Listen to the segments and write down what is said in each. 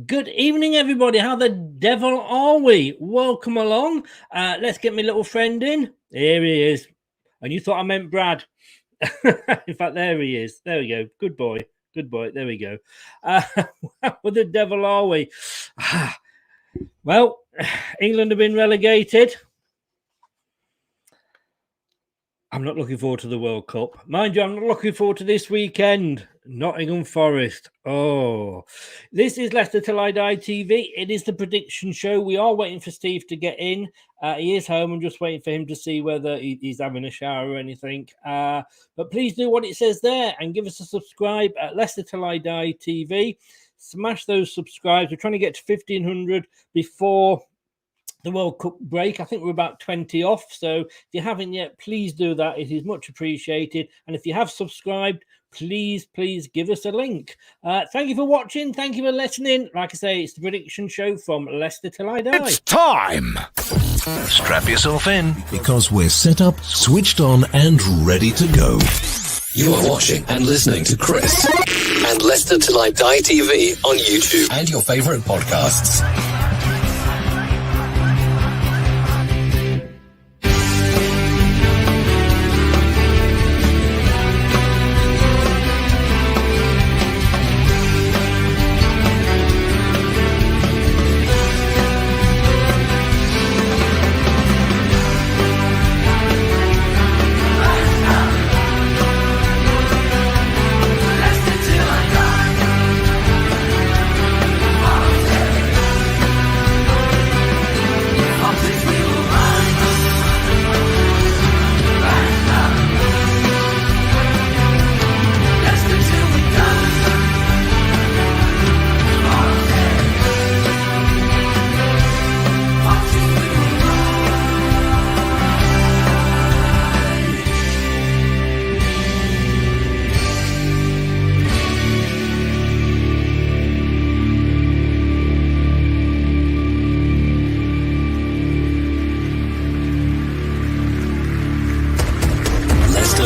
Good evening, everybody. How the devil are we? Welcome along. Let's get my little friend in. Here he is. And you thought I meant Brad. In fact, there he is. There we go. Good boy. Good boy. There we go. How the devil are we? Well, England have been relegated. I'm not looking forward to the World Cup. Mind you, I'm not looking forward to this weekend. Nottingham Forest. Oh, this is Leicester Till I Die TV. It is the prediction show. We are waiting for Steve to get in. He is home. I'm just waiting for him to see whether he's having a shower or anything. But please do what it says there and give us a subscribe at Leicester Till I Die TV. Smash those subscribes. We're trying to get to 1,500 before the World Cup break. I think we're about 20 off. So if you haven't yet, please do that. It is much appreciated. And if you have subscribed, please give us a link. Thank you for watching. Thank you for listening. Like I say, it's the prediction show from Leicester Till I Die. It's time! Strap yourself in, because we're set up, switched on, and ready to go. You are watching and listening to Chris and Leicester Till I Die TV on YouTube and your favourite podcasts.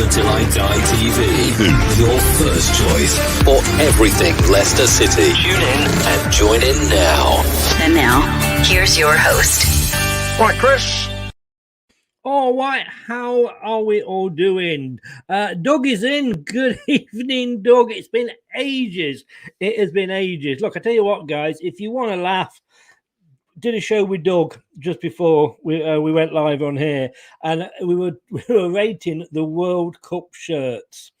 Till I Die TV, your first choice for everything Leicester City. Tune in and join in now. And now, here's your host. Right, Chris. All right, how are we all doing? Doug is in. Good evening, Doug. It's been ages. It has been ages. Look, I tell you what, guys, if you want to laugh, did a show with Doug just before we went live on here, and we were rating the World Cup shirts.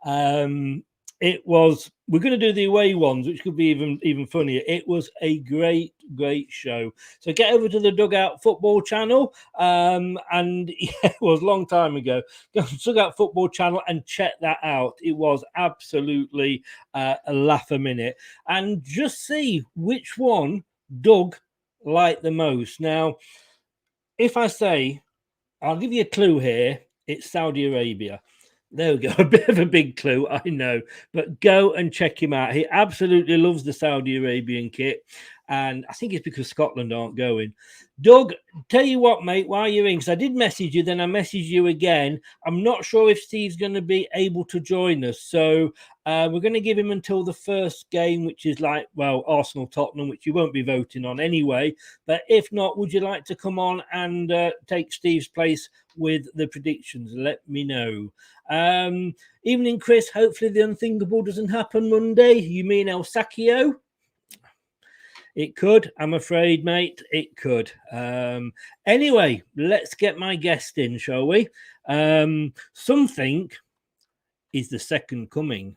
We're going to do the away ones, which could be even funnier. It was a great show. So get over to the Dugout Football channel, and it was a long time ago. Go to Dugout Football channel and check that out. It was absolutely a laugh a minute, and just see which one Doug like the most. Now, if I say, I'll give you a clue here, it's Saudi Arabia. There we go. A bit of a big clue, I know, but go and check him out. He absolutely loves the Saudi Arabian kit, and I think it's because Scotland aren't going. Doug, tell you what, mate, while you're in, because I did message you, then I messaged you again. I'm not sure if Steve's going to be able to join us, so we're going to give him until the first game, which is Arsenal-Tottenham, which you won't be voting on anyway. But if not, would you like to come on and take Steve's place with the predictions? Let me know. Evening, Chris. Hopefully the unthinkable doesn't happen Monday. You mean El Sacchio? It could, I'm afraid, mate. It could. Anyway, let's get my guest in, shall we? Something is the second coming.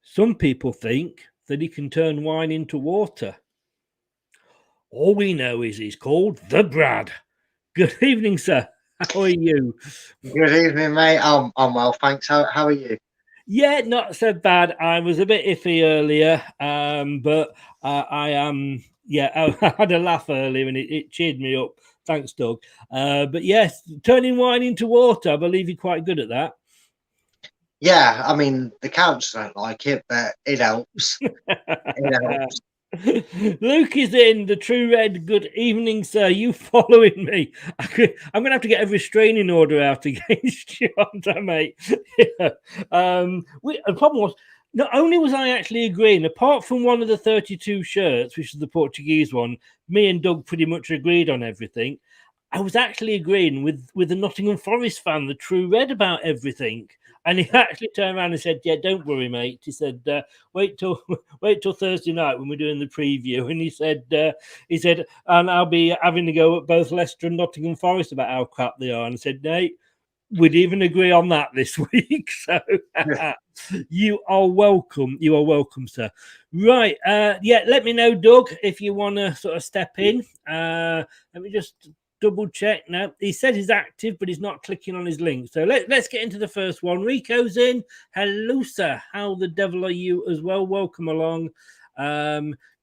Some people think that he can turn wine into water. All we know is he's called the Brad. Good evening, sir. How are you? Good evening, mate. I'm well, thanks. How are you? Yeah, not so bad. I was a bit iffy earlier, but I am. I had a laugh earlier and it cheered me up. Thanks, Doug. But yes, turning wine into water, I believe you're quite good at that. Yeah, I mean, the council don't like it, but it helps. It helps. Luke is in the True Red. Good evening, sir. You following me? I'm gonna have to get a restraining order out against you, aren't I, mate? Yeah. The problem was, not only was I actually agreeing, apart from one of the 32 shirts, which is the Portuguese one, me and Doug pretty much agreed on everything. I was actually agreeing with the Nottingham Forest fan, the True Red, about everything. And he actually turned around and said, "Yeah, don't worry, mate." He said, wait till Thursday night when we're doing the preview." And he said, "And I'll be having to go at both Leicester and Nottingham Forest about how crap they are." And I said, "Nate, we'd even agree on that this week." So you are welcome. You are welcome, sir. Right. Yeah, let me know, Doug, if you want to sort of step in. Let me just double check now. He said he's active, but he's not clicking on his link. So let's get into the first one. Rico's in. Hello, sir. How the devil are you as well? Welcome along.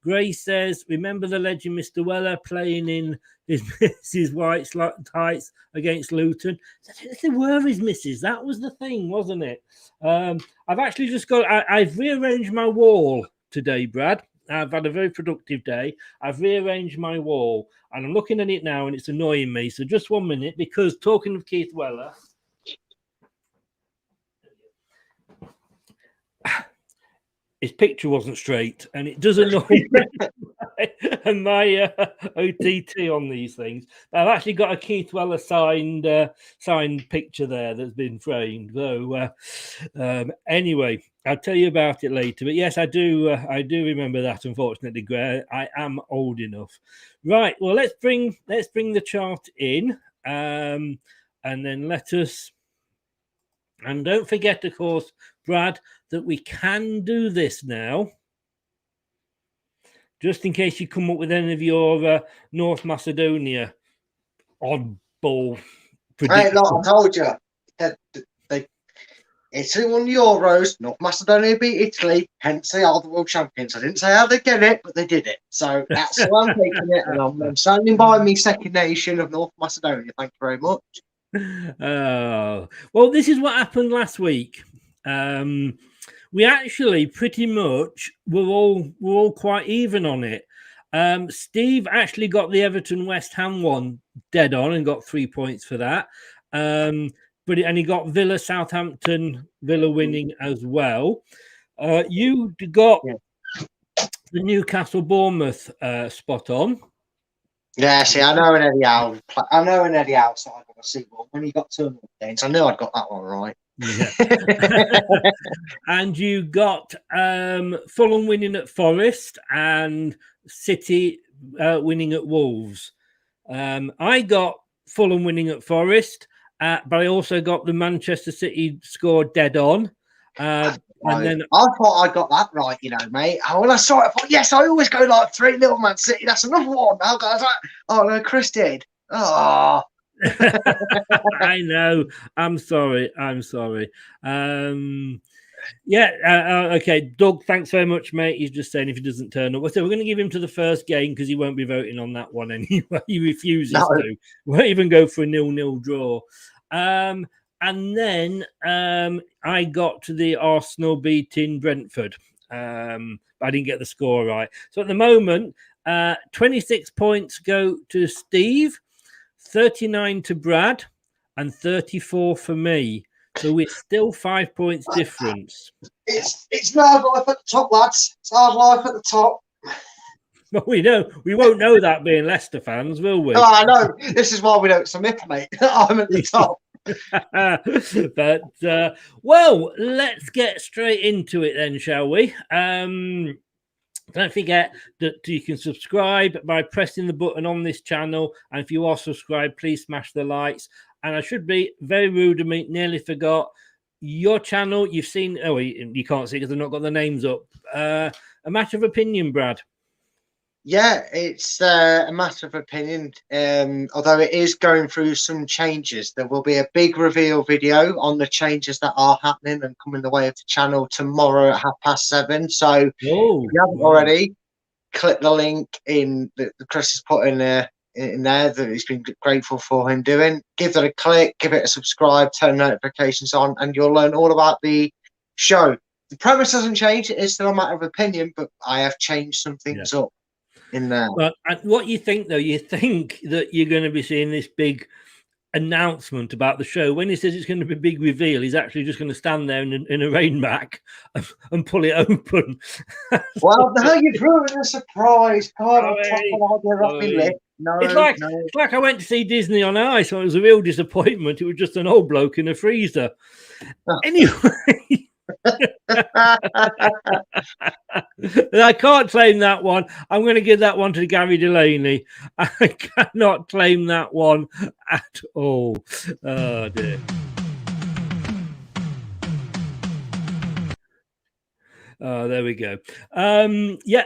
Gray says, remember the legend Mr. Weller playing in his white tights against Luton? They were his misses. That was the thing, wasn't it? I've actually just I've rearranged my wall today, Brad. I've had a very productive day. I've rearranged my wall and I'm looking at it now and it's annoying me. So just 1 minute, because talking of Keith Weller, his picture wasn't straight and it does annoy me. And my OTT on these things. I've actually got a Keith Weller signed picture there that's been framed. So anyway, I'll tell you about it later. But yes, I do remember that. Unfortunately, Gray, I am old enough. Right. Well, let's bring the chart in, and then let us. And don't forget, of course, Brad, that we can do this now. Just in case you come up with any of your North Macedonia oddball predictions. Hey, look, I told you. Italy won the Euros. North Macedonia beat Italy. Hence, they are the world champions. I didn't say how they get it, but they did it. So that's why I'm taking it. And I'm standing by me second nation of North Macedonia. Thank you very much. Oh, well, this is what happened last week. We actually pretty much were all quite even on it. Steve actually got the Everton West Ham one dead on and got 3 points for that. But he got Villa Southampton, Villa winning as well. You got the Newcastle Bournemouth spot on. Yeah, see, I know an Eddie Howe. I know an Eddie Howe side of a sequel. When he got two games, I knew I'd got that one right. Yeah. And you got Fulham winning at Forest and City winning at Wolves. I got Fulham winning at Forest, but I also got the Manchester City score dead on. And then I thought I got that right, you know, mate. When I saw it, I thought, yes, I always go like 3-0 Man City. That's another one. I was like, oh no, Chris did. Oh. I know. I'm sorry. Okay, Doug, thanks very much, mate. He's just saying if he doesn't turn up. So we're going to give him to the first game because he won't be voting on that one anyway. He refuses to. Won't even go for a 0-0 draw. And then I got to the Arsenal beating Brentford. I didn't get the score right. So at the moment, 26 points go to Steve, 39 to Brad, and 34 for me. So we're still 5 points difference. It's hard life at the top, lads. It's hard life at the top. Well, we won't know that being Leicester fans, will we? Oh, I know. This is why we don't submit, mate. I'm at the top. But well, let's get straight into it then, shall we? Don't forget that you can subscribe by pressing the button on this channel, and if you are subscribed, please smash the likes. And I should be very rude of me, nearly forgot your channel. You've seen, oh, you can't see because I've not got the names up. A matter of opinion, Brad. Yeah, it's a matter of opinion. Although it is going through some changes, there will be a big reveal video on the changes that are happening and coming the way of the channel tomorrow at 7:30. So if you haven't already, click the link in that Chris has put in there that he's been grateful for him doing. Give that a click, give it a subscribe, turn notifications on, and you'll learn all about the show. the premise hasn't changed. It is still a matter of opinion, but I have changed some things up in there. But what you think, though, you think that you're going to be seeing this big announcement about the show. When he says it's going to be a big reveal, he's actually just going to stand there in a rain mac and pull it open. Well, now you've ruined the surprise. God, No, it's like I went to see Disney on Ice, so it was a real disappointment. It was just an old bloke in a freezer. Oh. Anyway, I can't claim that one. I'm going to give that one to Gary Delaney. I cannot claim that one at all. Oh dear. Oh, there we go.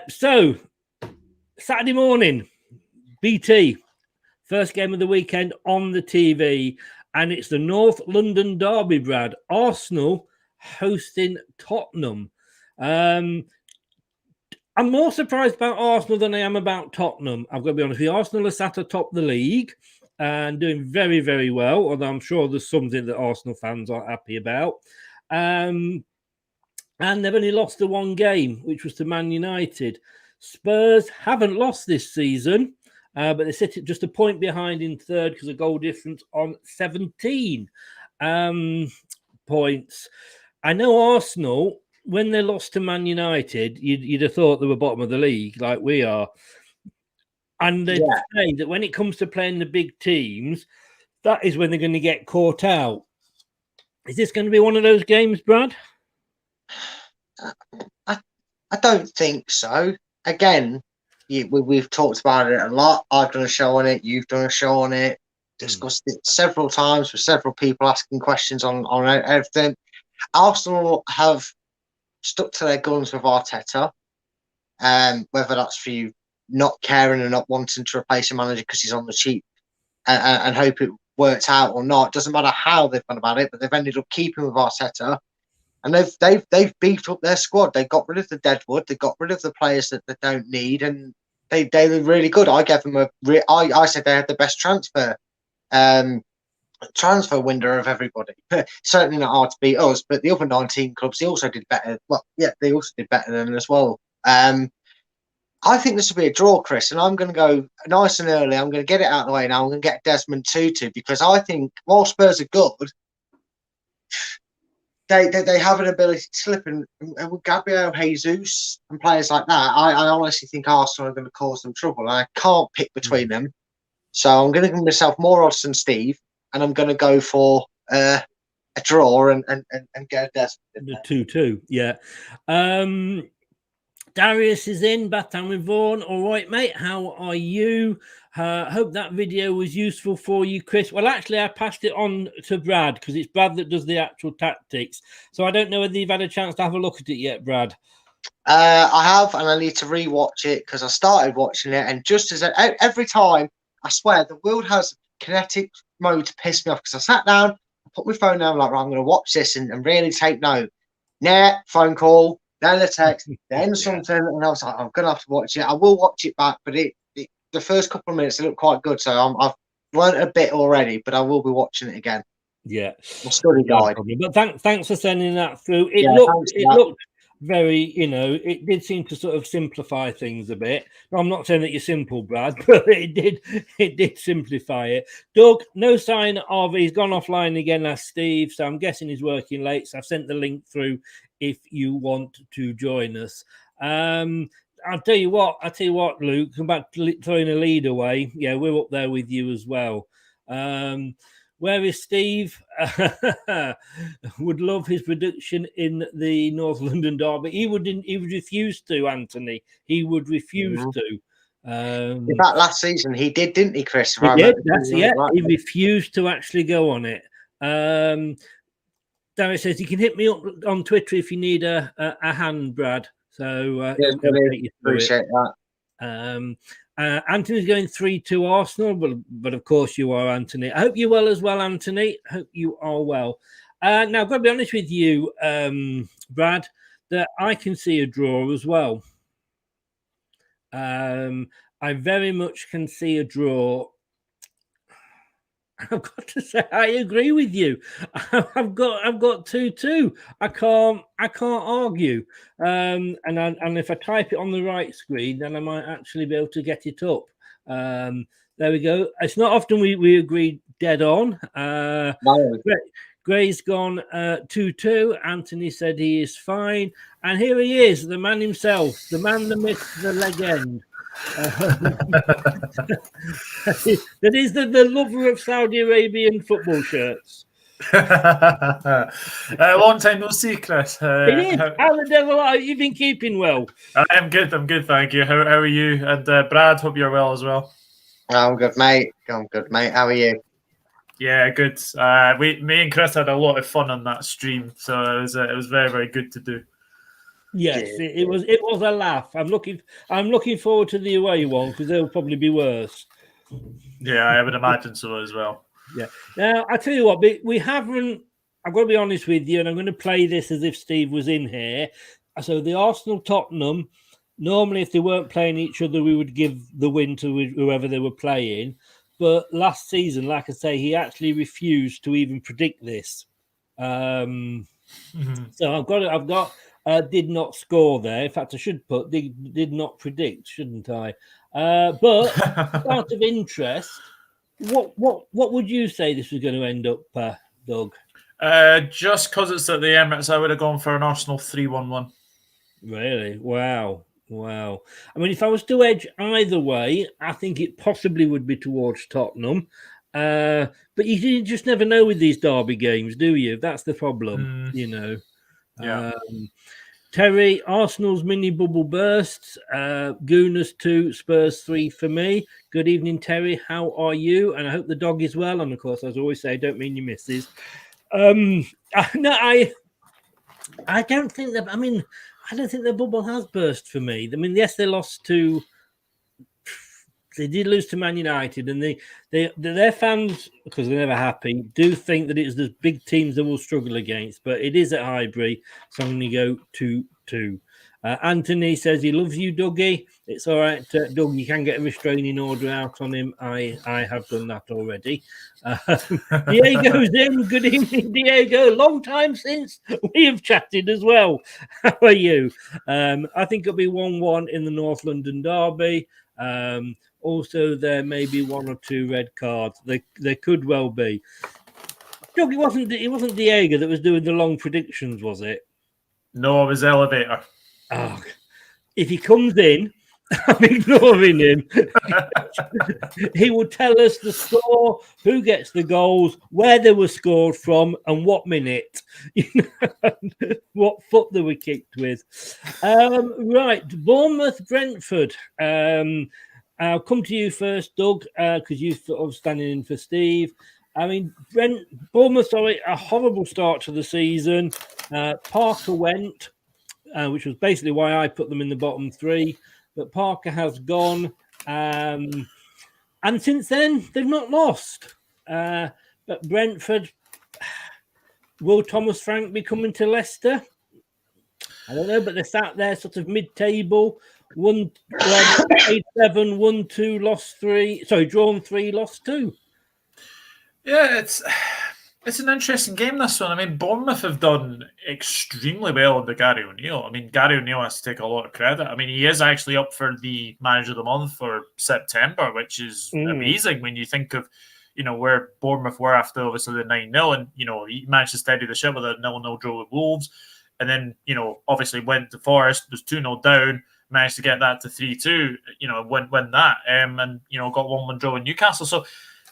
So Saturday morning, BT, first game of the weekend on the TV, and it's the North London derby, Brad. Arsenal hosting Tottenham. I'm more surprised about Arsenal than I am about Tottenham. I've got to be honest with you. Arsenal are sat atop the league and doing very, very well, although I'm sure there's something that Arsenal fans aren't happy about. And they've only lost the one game, which was to Man United. Spurs haven't lost this season, but they sit just a point behind in third because of goal difference on 17 points. I know Arsenal, when they lost to Man United, you'd have thought they were bottom of the league like we are. And they'd say that when it comes to playing the big teams, that is when they're going to get caught out. Is this going to be one of those games, Brad? I don't think so. Again, we've talked about it a lot. I've done a show on it. You've done a show on it. Discussed it several times with several people asking questions on everything. Arsenal have stuck to their guns with Arteta. Whether that's for you not caring and not wanting to replace a manager because he's on the cheap and hope it works out or not. Doesn't matter how they've gone about it, but they've ended up keeping with Arteta. And they've beefed up their squad. They got rid of the deadwood. They got rid of the players that they don't need, and they were really good. I gave them I said they had the best transfer window of everybody. Certainly not hard to beat us, but the other 19 clubs, they also did better. Well, yeah, they also did better than as well. I think this will be a draw, Chris, and I'm going to go nice and early. I'm going to get it out of the way now. I'm going to get Desmond Tutu because I think while Spurs are good, they have an ability to slip, and with Gabriel Jesus and players like that, I honestly think Arsenal are going to cause them trouble. And I can't pick between them, so I'm going to give myself more odds than Steve, and I'm going to go for a draw and get a Desmond. The 2-2, yeah. Darius is in, Baton with Vaughan. All right, mate. How are you? Hope that video was useful for you, Chris. Well, actually, I passed it on to Brad because it's Brad that does the actual tactics. So I don't know whether you've had a chance to have a look at it yet, Brad. I have, and I need to rewatch it because I started watching it, and just as every time, I swear, the world has kinetic mode to piss me off because I sat down, I put my phone down, like, right, I'm going to watch this and really take note. Phone call, then a text, then something, and I was like, I'm going to have to watch it. I will watch it back, but the first couple of minutes, it looked quite good, so I've learned a bit already, but I will be watching it again. Yeah. My study guide. But thanks for sending that through. It looked very, it did seem to sort of simplify things a bit. Now, I'm not saying that you're simple, Brad, but it did simplify it. Doug, no sign of, he's gone offline again, that's Steve, so I'm guessing he's working late, so I've sent the link through if you want to join us. I'll tell you what, Luke, come back to throwing a lead away. Yeah, we're up there with you as well. Where is Steve? Would love his prediction in the North London derby. He would refuse to, Anthony. He would refuse to. In fact, last season he did, didn't he, Chris? He did. He refused to actually go on it. Darren says, you can hit me up on Twitter if you need a hand, Brad. So appreciate that. Anthony's going 3-2 Arsenal, but of course you are, Anthony. I hope you're well as well, Anthony. Hope you are well. Now, I've got to be honest with you, Brad, that I can see a draw as well. I very much can see a draw. I've got to say, I agree with you. I've got 2-2. I can't argue. And if I type it on the right screen, then I might actually be able to get it up. There we go. It's not often we agree dead on. No. Gray's gone 2-2. Anthony said he is fine. And here he is, the man himself, the man, the myth, the legend. That is the lover of Saudi Arabian football shirts. Long time no see, Chris. It is. How the devil are you? Been keeping well? I'm good, thank you. How are you? And Brad, hope you're well as well. I'm good, mate. How are you? Yeah, good. Me and Chris had a lot of fun on that stream, so it was very, very good to do. Yes, it was a laugh. I'm looking forward to the away one because they'll probably be worse. Yeah, I would imagine so as well. Yeah. Now I tell you what, we haven't. I've got to be honest with you, and I'm going to play this as if Steve was in here. So the Arsenal Tottenham. Normally, if they weren't playing each other, we would give the win to whoever they were playing. But last season, like I say, he actually refused to even predict this. So I've got. Did not score there. In fact, I should put did not predict, shouldn't I? But out of interest, what would you say this was going to end up, Doug? Just because it's at the Emirates, I would have gone for an Arsenal 3-1-1. Really? Wow. I mean, if I was to edge either way, I think it possibly would be towards Tottenham. But you just never know with these derby games, do you? That's the problem, you know. Yeah. Terry, Arsenal's mini bubble bursts. Gooners 2, Spurs 3 for me. Good evening, Terry. How are you? And I hope the dog is well. And of course, as I always say, don't mean your missus. No, I don't think that. I mean, I don't think the bubble has burst for me. I mean, yes, they lost to. They did lose to Man United, and their fans, because they're never happy, do think that it's the big teams that will struggle against. But it is at Highbury, so I'm going to go 2-2. Anthony says he loves you, Dougie. It's all right, Doug. You can get a restraining order out on him. I have done that already. Diego's in. Good evening, Diego. Long time since we have chatted as well. How are you? I think it'll be 1-1 in the North London derby. Also, there may be 1 or 2 red cards. There could well be. Doug, it wasn't Diego that was doing the long predictions, was it? No, it was Elevator. Oh, if he comes in, I'm ignoring him. He will tell us the score, who gets the goals, where they were scored from, and what minute. What foot they were kicked with. Right, Bournemouth-Brentford. I'll come to you first, Doug, because you're sort of standing in for Steve. I mean, Bournemouth, a horrible start to the season. Parker went, which was basically why I put them in the bottom 3. But Parker has gone. And since then, they've not lost. But Brentford, will Thomas Frank be coming to Leicester? I don't know, but they're sat there sort of mid-table. 1-7, 1-2, lost 3. Sorry, drawn 3, lost 2. Yeah, it's an interesting game, this one. I mean, Bournemouth have done extremely well under Gary O'Neill. I mean, Gary O'Neill has to take a lot of credit. I mean, he is actually up for the Manager of the Month for September, which is amazing when you think of, where Bournemouth were after, obviously, the 9-0. And, he managed to steady the ship with a 0-0 draw with Wolves. And then, obviously went to Forest, was 2-0 down, managed to get that to 3-2, win that. And, got 1-1 draw with Newcastle. So,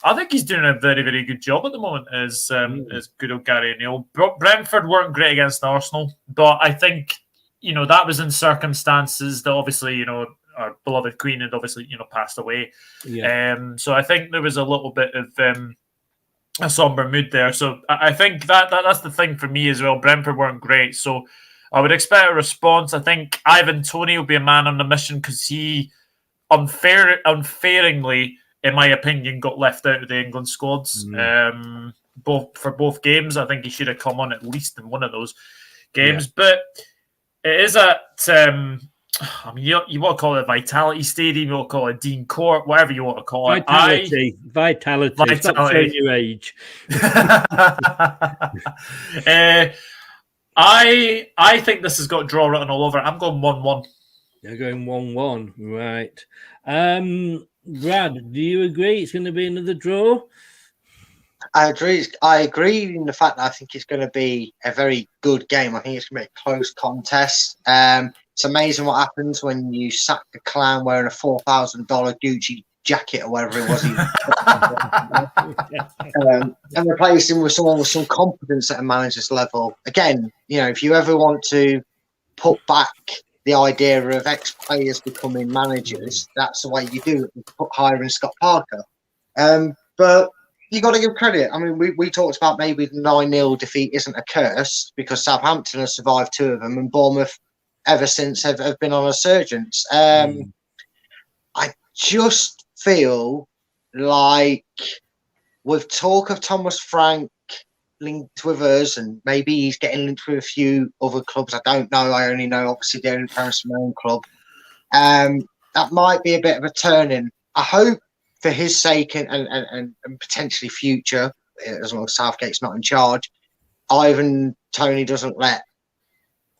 I think he's doing a very, very good job at the moment as good old Gary O'Neill. Brentford weren't great against Arsenal, but I think, that was in circumstances that obviously, our beloved Queen had obviously, passed away. Yeah. So I think there was a little bit of a somber mood there. So I think that's the thing for me as well. Brentford weren't great. So I would expect a response. I think Ivan Toney will be a man on the mission because he unfaringly, in my opinion, got left out of the England squads for both games. I think he should have come on at least in one of those games. Yeah. But it is at I mean, you want to call it Vitality Stadium, you want to call it Dean Court, whatever you want to call it. Vitality. Stop showing your age. I think this has got draw written all over it. I'm going 1-1. You're going 1-1, right? Brad, do you agree it's going to be another draw? I agree in the fact that I think it's going to be a very good game. I think it's going to be a close contest. It's amazing what happens when you sack the clown wearing a $4,000 Gucci jacket or whatever it was. And replace him with someone with some confidence at a manager's level. Again, if you ever want to put back the idea of ex-players becoming managers, that's the way you do it. You put hiring Scott Parker. But you got to give credit. I mean, we talked about maybe the 9-0 defeat isn't a curse because Southampton has survived 2 of them and Bournemouth ever since have been on a surgence. I just feel like with talk of Thomas Frank linked with us and maybe he's getting linked with a few other clubs. I don't know. I only know, obviously, the only Princes of Maine club. That might be a bit of a turning. I hope for his sake and potentially future, as long as Southgate's not in charge, Ivan Toney doesn't let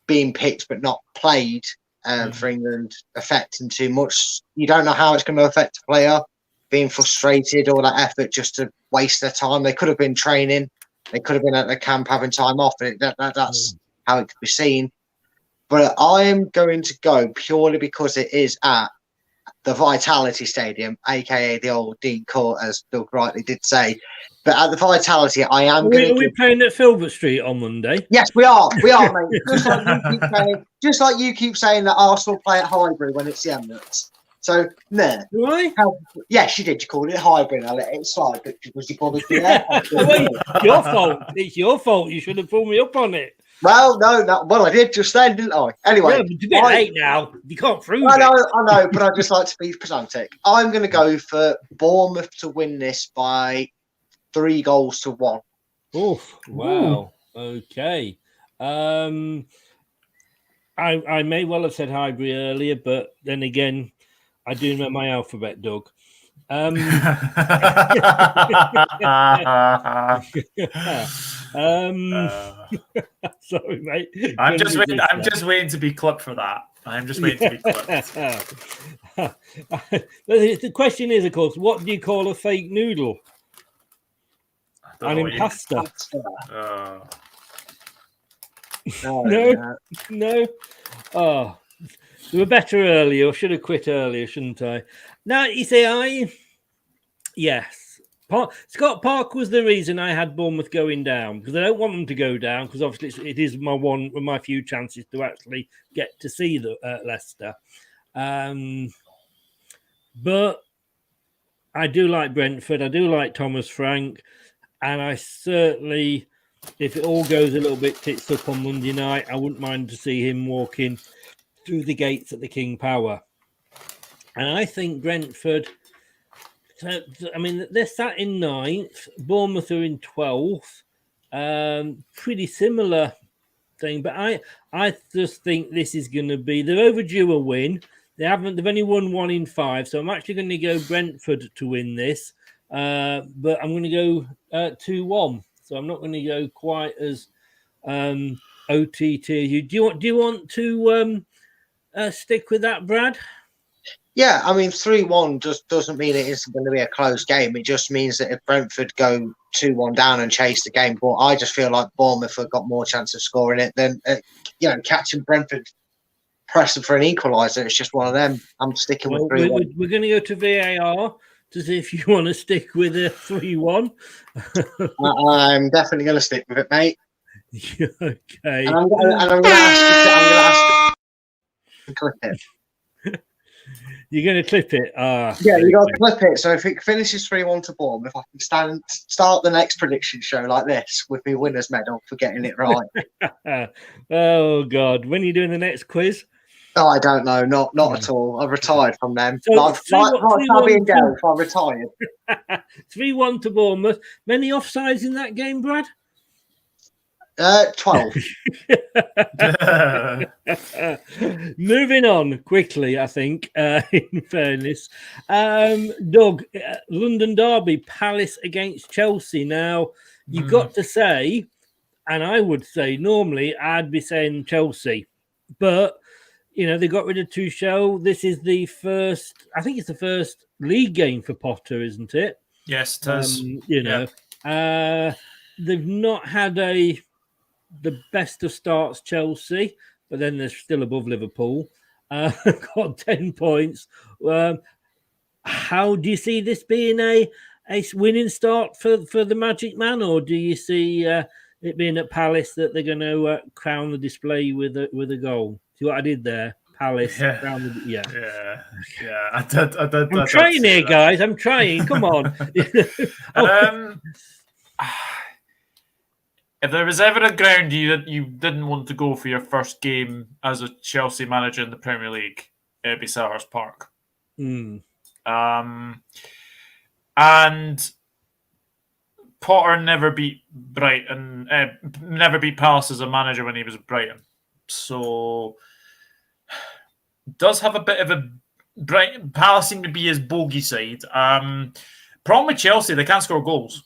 being picked but not played for England affect him too much. You don't know how it's going to affect a player being frustrated, all that effort just to waste their time. They could have been training. They could have been at the camp having time off. That's how it could be seen. But I am going to go purely because it is at the Vitality Stadium, a.k.a. the old Dean Court, as Doug rightly did say. But at the Vitality, I am going to... Are we playing at Filbert Street on Monday? Yes, we are. We are, mate. Just like you keep saying that Arsenal play at Highbury when it's the Emirates. So, no. Do I? Yes, you did. You called it Highbury. I let it slide because you bothered me there. Your fault. It's your fault. You should have pulled me up on it. Well, well, I did just then, didn't I? Anyway. Yeah, but it's a bit late now. You can't prove it. I know, but I just like to be pedantic. I'm going to go for Bournemouth to win this by 3-1. Oh, wow. Ooh. Okay. I may well have said Highbury earlier, but then again, I do know my alphabet, Doug. Sorry, mate. I'm just waiting to be clipped for that. I'm just waiting to be clipped. The question is, of course, what do you call a fake noodle? An impasta. No. Oh, we were better earlier. I should have quit earlier, shouldn't I? Now, you see, yes. Scott Park was the reason I had Bournemouth going down, because I don't want them to go down, because obviously it is my few chances to actually get to see the Leicester. But I do like Brentford. I do like Thomas Frank. And I certainly, if it all goes a little bit tits up on Monday night, I wouldn't mind to see him walking through the gates at the King Power. And I think Brentford, I mean, they're sat in 9th. Bournemouth are in 12th. Pretty similar thing. But I just think this is going to be, they're overdue a win. They've only won 1 in 5. So I'm actually going to go Brentford to win this. But I'm going to go 2-1. So I'm not going to go quite as OTT as you. Do you want to stick with that, Brad? Yeah, I mean, 3-1 just doesn't mean it isn't going to be a close game. It just means that if Brentford go 2-1 down and chase the game, but I just feel like Bournemouth have got more chance of scoring it than catching Brentford pressing for an equaliser. It's just one of them. I'm sticking with 3-1. We're going to go to VAR to see if you want to stick with a 3-1. I'm definitely going to stick with it, mate. Okay. And I'm going to ask you to clip it. You're going to clip it? Yeah, you got to clip it. So if it finishes 3-1 to Bournemouth, I can start the next prediction show like this with my winner's medal for getting it right. Oh, God. When are you doing the next quiz? Oh, I don't know. Not at all. I've retired from them. So I've retired. 3-1 to Bournemouth. Many offsides in that game, Brad? 12. Moving on quickly, I think, in fairness. Doug, London Derby, Palace against Chelsea. Now, you've got to say, and I would say normally I'd be saying Chelsea, but, they got rid of Tuchel. This is the first, I think it's the first league game for Potter, isn't it? Yes, it is. They've not had the best of starts, Chelsea, but then they're still above Liverpool. Got 10 points. How do you see this being a winning start for the Magic Man, or do you see it being at Palace that they're going to crown the display with a goal? See what I did there? Palace. Yeah. Yeah. I did. I'm trying here, guys. I'm trying. Come on. If there was ever a ground you didn't want to go for your first game as a Chelsea manager in the Premier League, it'd be Selhurst Park. And Potter never beat Brighton, never beat Palace as a manager when he was at Brighton. So does have a bit of a Brighton. Palace seem to be his bogey side. Problem with Chelsea, they can't score goals.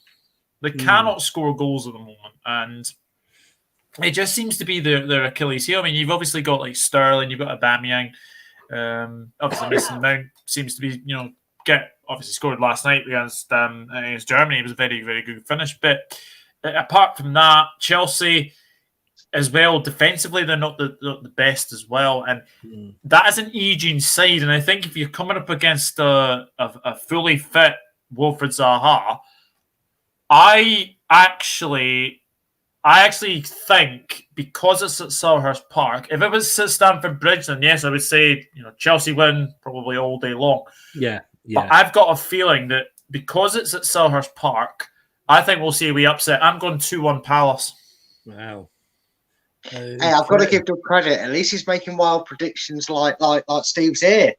They cannot score goals at the moment, and it just seems to be their Achilles heel. I mean, you've obviously got like Sterling, you've got Aubameyang. Obviously, Mason Mount seems to be, obviously scored last night against Germany. It was a very, very good finish. But apart from that, Chelsea as well, defensively, they're not the best as well. And that is an aging side. And I think if you're coming up against a fully fit Wilfried Zaha, I actually think, because it's at Selhurst Park, if it was at Stamford Bridge, then yes, I would say Chelsea win probably all day long. Yeah. But I've got a feeling that because it's at Selhurst Park, I think we'll see a wee upset. I'm going 2-1 Palace. Wow. Hey, I've got to give Doug credit. At least he's making wild predictions like Steve's here.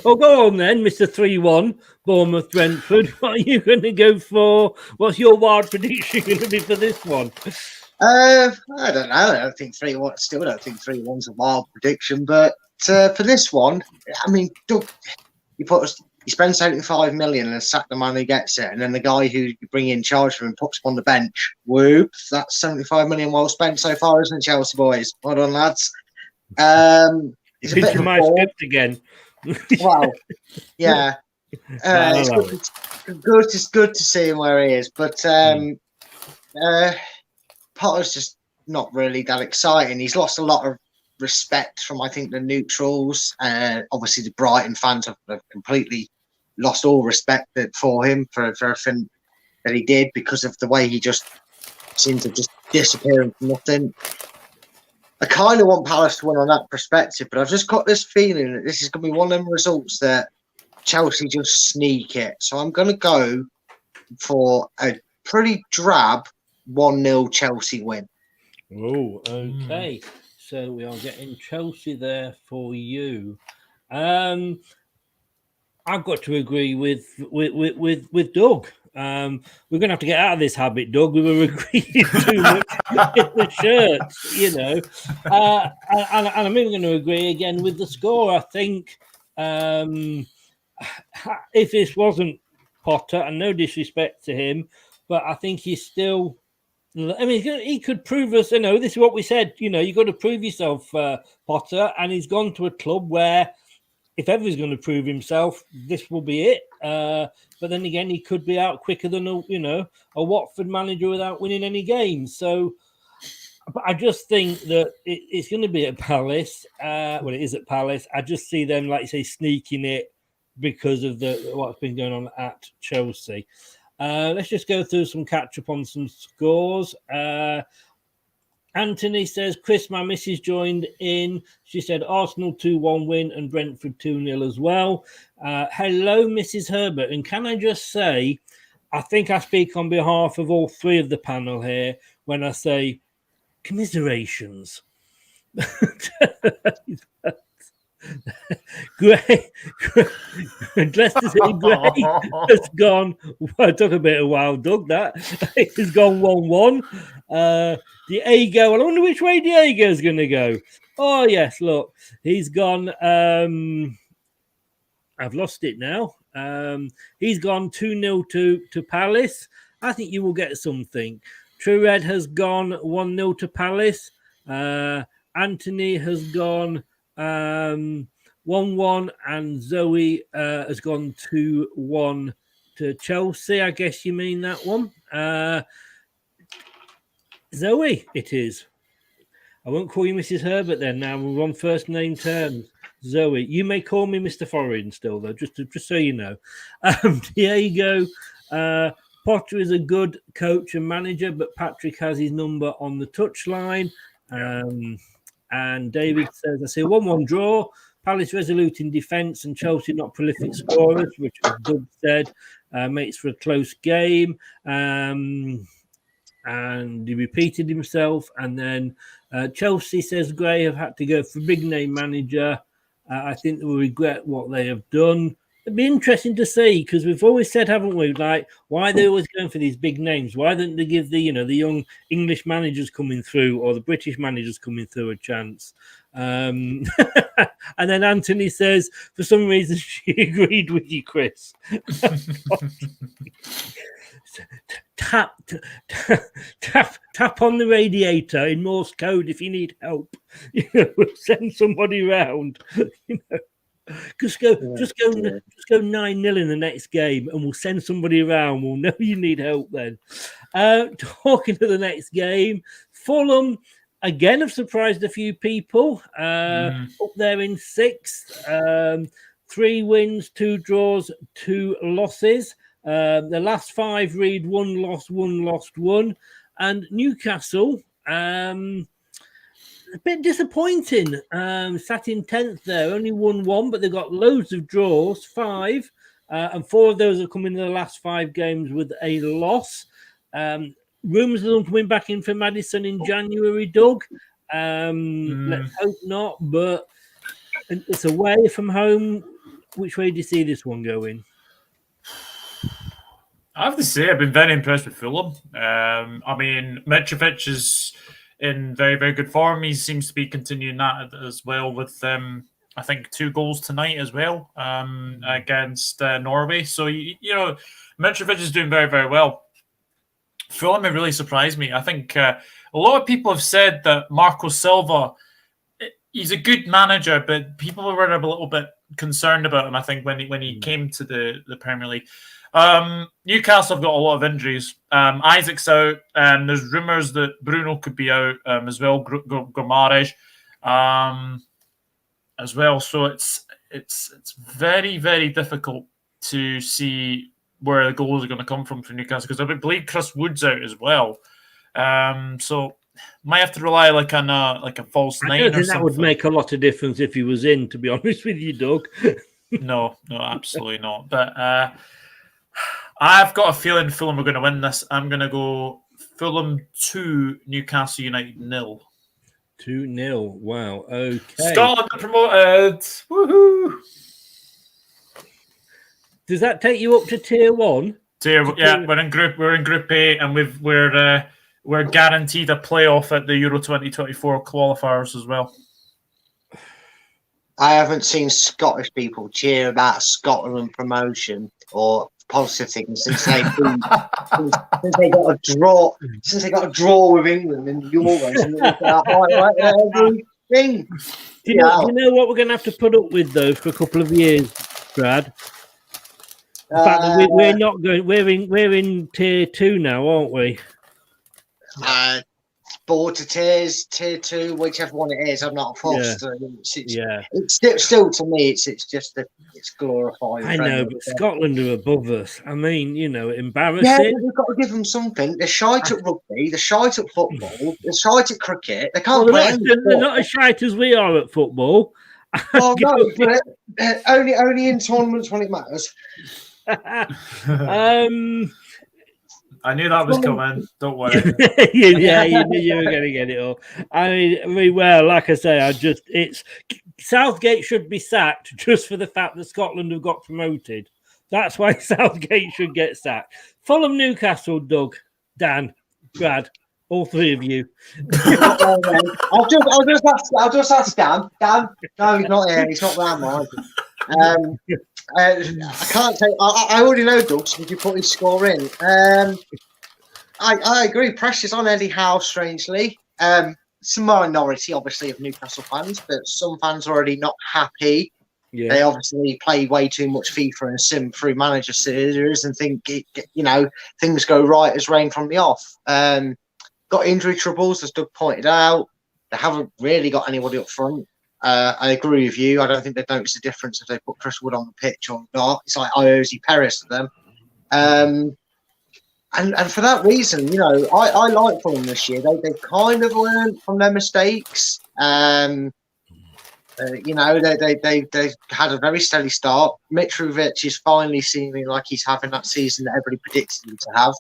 Oh, go on then, Mr. 3-1, Bournemouth Brentford. What are you going to go for? What's your wild prediction going to be for this one? I don't know. I don't think 3-1. Still don't think 3-1's a wild prediction. But for this one, I mean, Doug, you spend 75 million and sack the man who gets it, and then the guy who you bring in charge of him puts him on the bench. Whoop! That's 75 million well spent so far, isn't it, Chelsea boys? Well done, lads. It's a bit of my script again. Wow. Yeah. It's good to see him where he is. But Potter's just not really that exciting. He's lost a lot of respect from, I think, the neutrals. Obviously, the Brighton fans have completely lost all respect for him for everything that he did, because of the way he just seemed to just disappear into nothing. I kind of want Palace to win on that perspective, but I've just got this feeling that this is going to be one of them results that Chelsea just sneak it. So I'm going to go for a pretty drab 1-0 Chelsea win. Oh, okay. So we are getting Chelsea there for you. I've got to agree with Doug. We're going to have to get out of this habit, Doug. We were agreeing too much with the shirts, and I'm even going to agree again with the score. I think if this wasn't Potter, and no disrespect to him, but I think he's still. I mean, he could prove us. This is what we said. You got to prove yourself, Potter, and he's gone to a club where, if ever he's going to prove himself, this will be it. But then again, he could be out quicker than a Watford manager without winning any games. So, but I just think that it's going to be at Palace. Well, it is at Palace. I just see them, like you say, sneaking it because of what's been going on at Chelsea. Let's just go through some catch up on some scores. Anthony says, Chris, my missus joined in. She said Arsenal 2-1 win and Brentford 2-0 as well. Hello, Mrs. Herbert. And can I just say, I think I speak on behalf of all three of the panel here when I say commiserations. Leicester City Grey has gone. Well, it took a bit of a while, Doug. That it has gone 1-1. Diego. I wonder which way Diego's going to go. Oh yes, look, he's gone. I've lost it now. He's gone 2-0 to Palace. I think you will get something. True Red has gone 1-0 to Palace. Anthony has gone 1-1, and Zoe has gone 2-1 to Chelsea. I guess you mean that one. Zoe, it is. I won't call you Mrs. Herbert then. Now we're on first name terms. Zoe, you may call me Mr. Foreign still, though, just so you know. Diego, Potter is a good coach and manager, but Patrick has his number on the touchline. And David says, I say 1-1 draw. Palace resolute in defence and Chelsea not prolific scorers, which as Doug said, makes for a close game. And he repeated himself. And then Chelsea says Gray have had to go for big name manager. I think they will regret what they have done. It'd be interesting to see, because we've always said, haven't we, like, why are they always going for these big names? Why don't they give the young English managers coming through or the British managers coming through a chance? And then Anthony says, for some reason, she agreed with you, Chris. Tap on the radiator in Morse code if you need help. Send somebody round. Just go 9-0 in the next game, and we'll send somebody around. We'll know you need help then. Talking to the next game, Fulham again have surprised a few people. Up there in 6th, 3 wins, 2 draws, 2 losses. The last 5 read 1 loss, 1 lost, 1. And Newcastle, a bit disappointing. Sat in 10th there, only won 1, but they've got loads of draws, 5. And 4 of those have come in the last 5 games with a loss. Rumours of them coming back in for Maddison in January, Doug. Let's hope not, but it's away from home. Which way do you see this one going? I have to say, I've been very impressed with Fulham. I mean, Mitrovic is in very, very good form. He seems to be continuing that as well with, I think, 2 goals tonight as well against Norway. So, Mitrovic is doing very, very well. Fulham have really surprised me. I think a lot of people have said that Marco Silva, he's a good manager, but people were a little bit concerned about him, I think, when he came to the Premier League. Newcastle have got a lot of injuries. Isaac's out, and there's rumours that Bruno could be out as well, Gomares as well. So it's very, very difficult to see where the goals are going to come from for Newcastle, because I believe Chris Wood's out as well. So might have to rely on a false 9 or something. I don't think that would make a lot of difference if he was in, to be honest with you, Doug. No, absolutely not. But I've got a feeling Fulham are going to win this. I'm going to go Fulham 2, Newcastle United 0. 2-0. Wow. Okay. Scotland are promoted. Woohoo! Does that take you up to tier 1? We're in Group A, and we're guaranteed a playoff at the Euro 2024 qualifiers as well. I haven't seen Scottish people cheer about Scotland promotion or positive things since they got a draw. Since they got a draw with England in the Euros, and everything. Do you know what we're going to have to put up with though for a couple of years, Brad? The fact that we're not going. We're in tier 2 now, aren't we? Border tiers, tier 2, whichever one it is. I'm not forced. Yeah. It's still to me. It's glorified. I know, but Scotland are above us. I mean, embarrassing. Yeah, but we've got to give them something. They're shite at rugby. They're shite at football. They're shite at cricket. They can't play. They're not as shite as we are at football. Well, no, but only in tournaments when it matters. I knew that was coming. Don't worry. Yeah, you knew you were going to get it all. I mean, well, like I say, it's Southgate should be sacked just for the fact that Scotland have got promoted. That's why Southgate should get sacked. Fulham, Newcastle, Doug, Dan, Brad, all three of you. I'll just ask Dan. Dan, no, he's not here. He's not round, Mike. I can't say. I already know Doug's because you put his score in. I agree. Pressure's on Eddie Howe, strangely. Some minority, obviously, of Newcastle fans, but some fans are already not happy. Yeah. They obviously play way too much FIFA and sim through manager series and think, things go right as rain from the off. Got injury troubles, as Doug pointed out. They haven't really got anybody up front. I agree with you. I don't think they'd notice the difference if they put Chris Wood on the pitch or not. It's like Iosi Perez to them. And for that reason, I like Fulham this year. They've kind of learned from their mistakes. They had a very steady start. Mitrovic is finally seeming like he's having that season that everybody predicted him to have.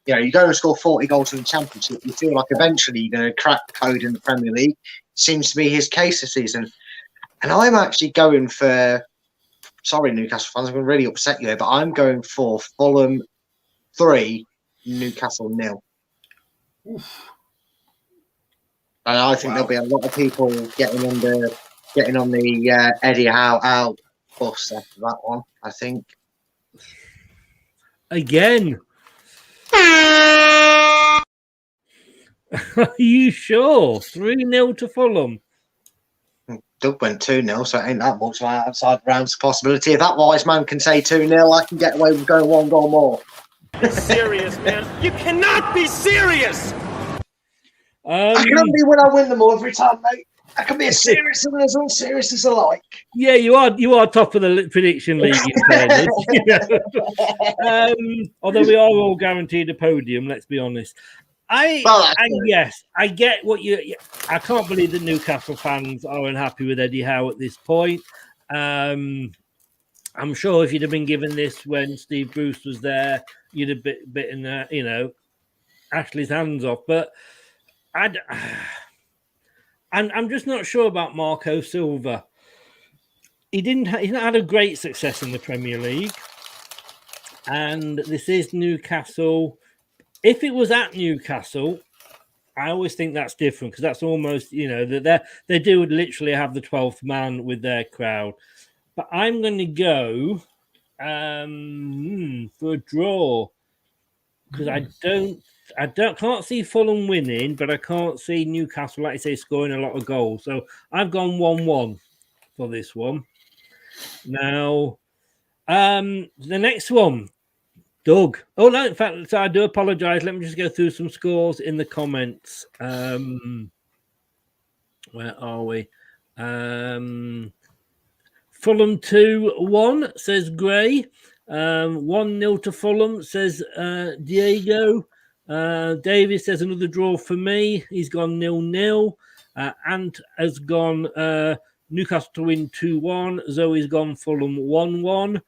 You go and score 40 goals in the Championship, you feel like eventually you're going to crack the code in the Premier League. Seems to be his case this season. And I'm actually going for, sorry, Newcastle fans, I'm going to really upset you here, but I'm going for Fulham 3, Newcastle 0. And I think there'll be a lot of people getting on the Eddie Howe out bus after that one, I think. Again. Are you sure? 3-0 to Fulham. Doug went 2-0, so it ain't that much outside the round's possibility. If that wise man can say 2-0, I can get away with going 1 goal more. Serious, man. You cannot be serious. I can be when I win them all every time, mate. I can be as serious and as unserious as I like. Yeah, you are top of the prediction league. Although we are all guaranteed a podium, let's be honest. Yes, I get what you. I can't believe that Newcastle fans are unhappy with Eddie Howe at this point. I'm sure if you'd have been given this when Steve Bruce was there, you'd have bitten, Ashley's hands off. But I'm just not sure about Marco Silva. He's not had a great success in the Premier League, and this is Newcastle. If it was at Newcastle, I always think that's different because that's almost, they do literally have the 12th man with their crowd. But I'm going to go for a draw because I can't see Fulham winning, but I can't see Newcastle, like I say, scoring a lot of goals. So I've gone 1-1 for this one. Now, the next one. Doug. Oh, no, in fact, so I do apologise. Let me just go through some scores in the comments. Where are we? Fulham 2-1, says Gray. 1-0 to Fulham, says Diego. David says another draw for me. He's gone 0-0. Ant has gone Newcastle to win 2-1. Zoe's gone Fulham 1-1.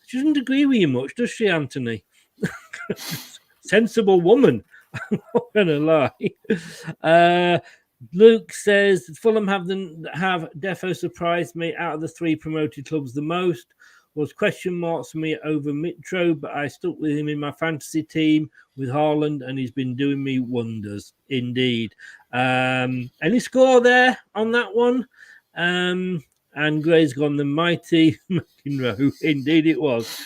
She doesn't agree with you much, does she, Anthony? Sensible woman. I'm not going to lie. Luke says Fulham have defo surprised me out of the 3 promoted clubs the most. Was question marks for me over Mitro, but I stuck with him in my fantasy team with Haaland, and he's been doing me wonders indeed. Any score there on that one? And Gray's gone the mighty McEnroe. Indeed it was.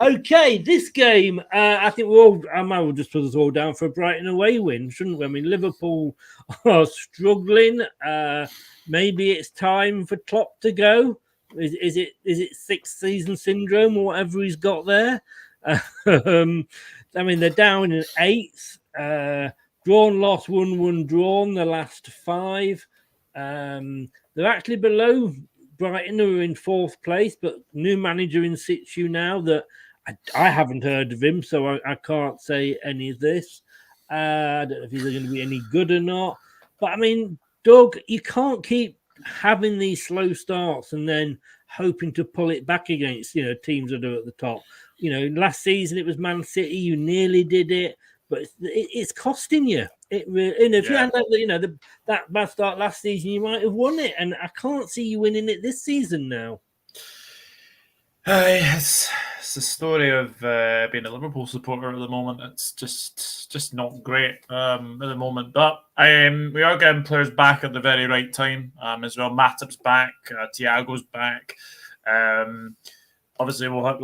Okay, this game, I think I might well just put us all down for a Brighton away win, shouldn't we? I mean, Liverpool are struggling. Maybe it's time for Klopp to go. Is it sixth season syndrome or whatever he's got there? I mean, they're down in 8th. Drawn, lost, won, drawn the last 5. They're actually below Brighton, who are in 4th place, but new manager in situ now that I haven't heard of him, so I can't say any of this. I don't know if he's going to be any good or not. But, I mean, Doug, you can't keep having these slow starts and then hoping to pull it back against, teams that are at the top. last season it was Man City. You nearly did it, but it's costing you. It really, and if you hadn't had that bad start last season, you might have won it. And I can't see you winning it this season now. It's the story of being a Liverpool supporter at the moment. It's just not great at the moment. But we are getting players back at the very right time as well. Matip's back, Thiago's back. Obviously, we'll have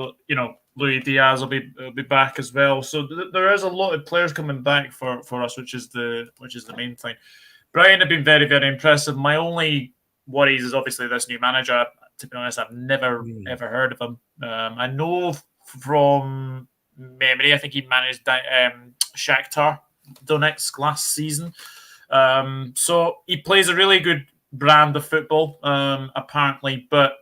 Luis Diaz will be back as well. So there is a lot of players coming back for us, which is the main thing. Brighton have been very, very impressive. My only worries is obviously this new manager. To be honest, I've never ever heard of him. I know from memory, I think he managed Shakhtar Donetsk last season. So he plays a really good brand of football, apparently. But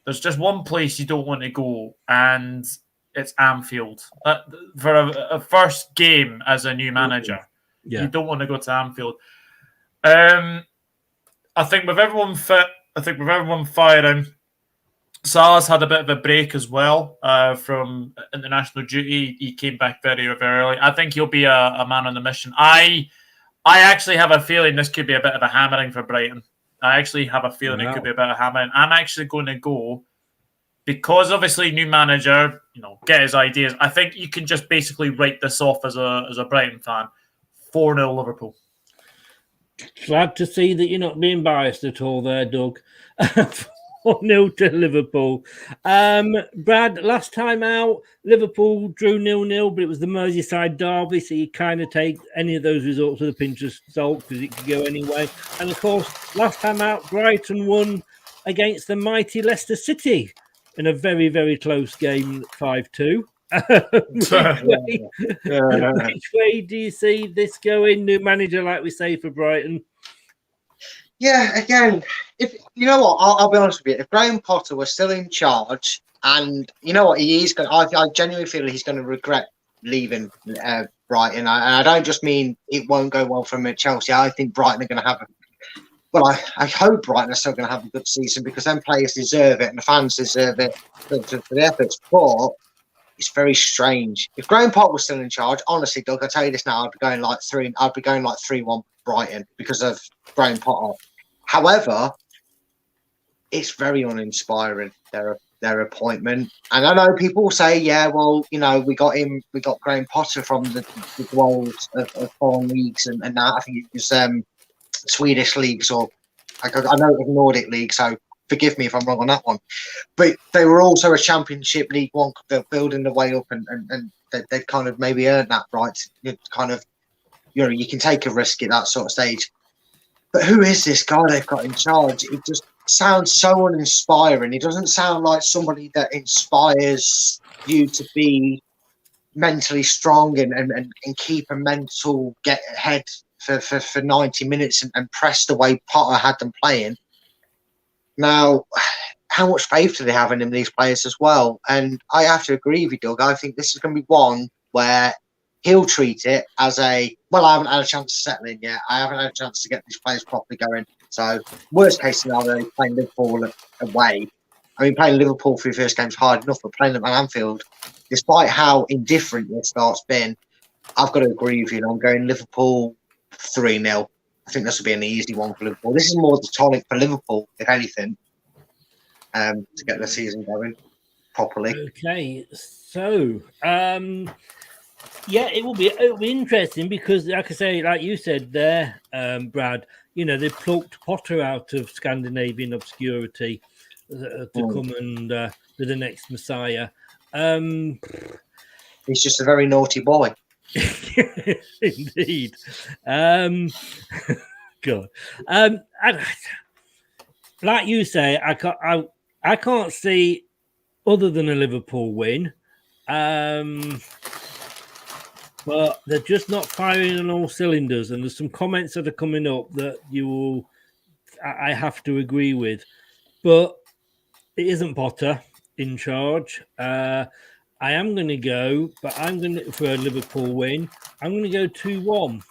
there's just one place you don't want to go, and it's Anfield. For a first game as a new manager, you don't want to go to Anfield. I think with everyone fit, with everyone firing, Salah's had a bit of a break as well from international duty. He came back very, very early. I think he'll be a man on the mission. I actually have a feeling this could be a bit of a hammering for Brighton. I actually have a feeling it could be a bit of a hammering. I'm actually going to go, because obviously new manager, get his ideas. I think you can just basically write this off as a Brighton fan. 4-0 Liverpool. Glad to see that you're not being biased at all there, Doug. 4-0 to Liverpool. Brad, last time out, Liverpool drew 0-0, but it was the Merseyside derby, so you kind of take any of those results with a pinch of salt because it could go anyway. And of course, last time out, Brighton won against the mighty Leicester City in a very, very close game, 5-2. Which way do you see this going? New manager, like we say, for Brighton. Yeah, again, if you know what, I'll be honest with you. If Graham Potter was still in charge, and you know what, he is going, I genuinely feel he's going to regret leaving Brighton. And I don't just mean it won't go well for him at Chelsea. I think Brighton are going to have I hope Brighton are still going to have a good season, because them players deserve it and the fans deserve it for the efforts. But it's very strange. If Graham Potter was still in charge, honestly, Doug, I'll tell you this now, I'd be going like 3-1 Brighton because of Graham Potter. However, it's very uninspiring, their appointment. And I know people say, yeah, well, we got Graham Potter from the world of foreign leagues and that. I think it was Swedish leagues, or I know it was Nordic league, so forgive me if I'm wrong on that one. But they were also a Championship League One. They're building the way up, and they kind of maybe earned that right. You can take a risk at that sort of stage. But who is this guy they've got in charge? It just sounds so uninspiring. He doesn't sound like somebody that inspires you to be mentally strong and keep a mental get ahead for 90 minutes and press the way Potter had them playing. Now, how much faith do they have in these players as well? And I have to agree with you, Doug. I think this is going to be one where he'll treat it as I haven't had a chance to settle in yet. I haven't had a chance to get these players properly going. So, worst case scenario, playing Liverpool away. I mean, playing Liverpool for your first game is hard enough, but playing them at Anfield, despite how indifferent your start's been, I've got to agree with you. I'm going Liverpool 3-0. I think this will be an easy one for Liverpool. This is more the tonic for Liverpool, if anything, to get the season going properly. Okay, so it will be interesting because, like I say, like you said there, Brad, they plucked Potter out of Scandinavian obscurity to come and be the next Messiah. He's just a very naughty boy. Indeed. God. Like you say, I can't see other than a Liverpool win. But they're just not firing on all cylinders, and there's some comments that are coming up that I have to agree with. But it isn't Potter in charge. I am going to go, but I'm going to, for a Liverpool win, I'm going to go 2-1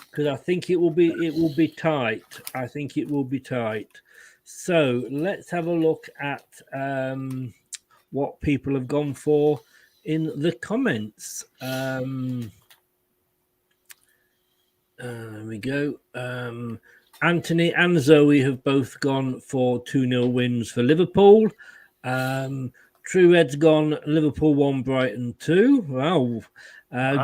because I think it will be tight. I think it will be tight. So let's have a look at what people have gone for in the comments. There we go. Anthony and Zoe have both gone for 2-0 wins for Liverpool. True Red's gone Liverpool 1, Brighton 2. Wow.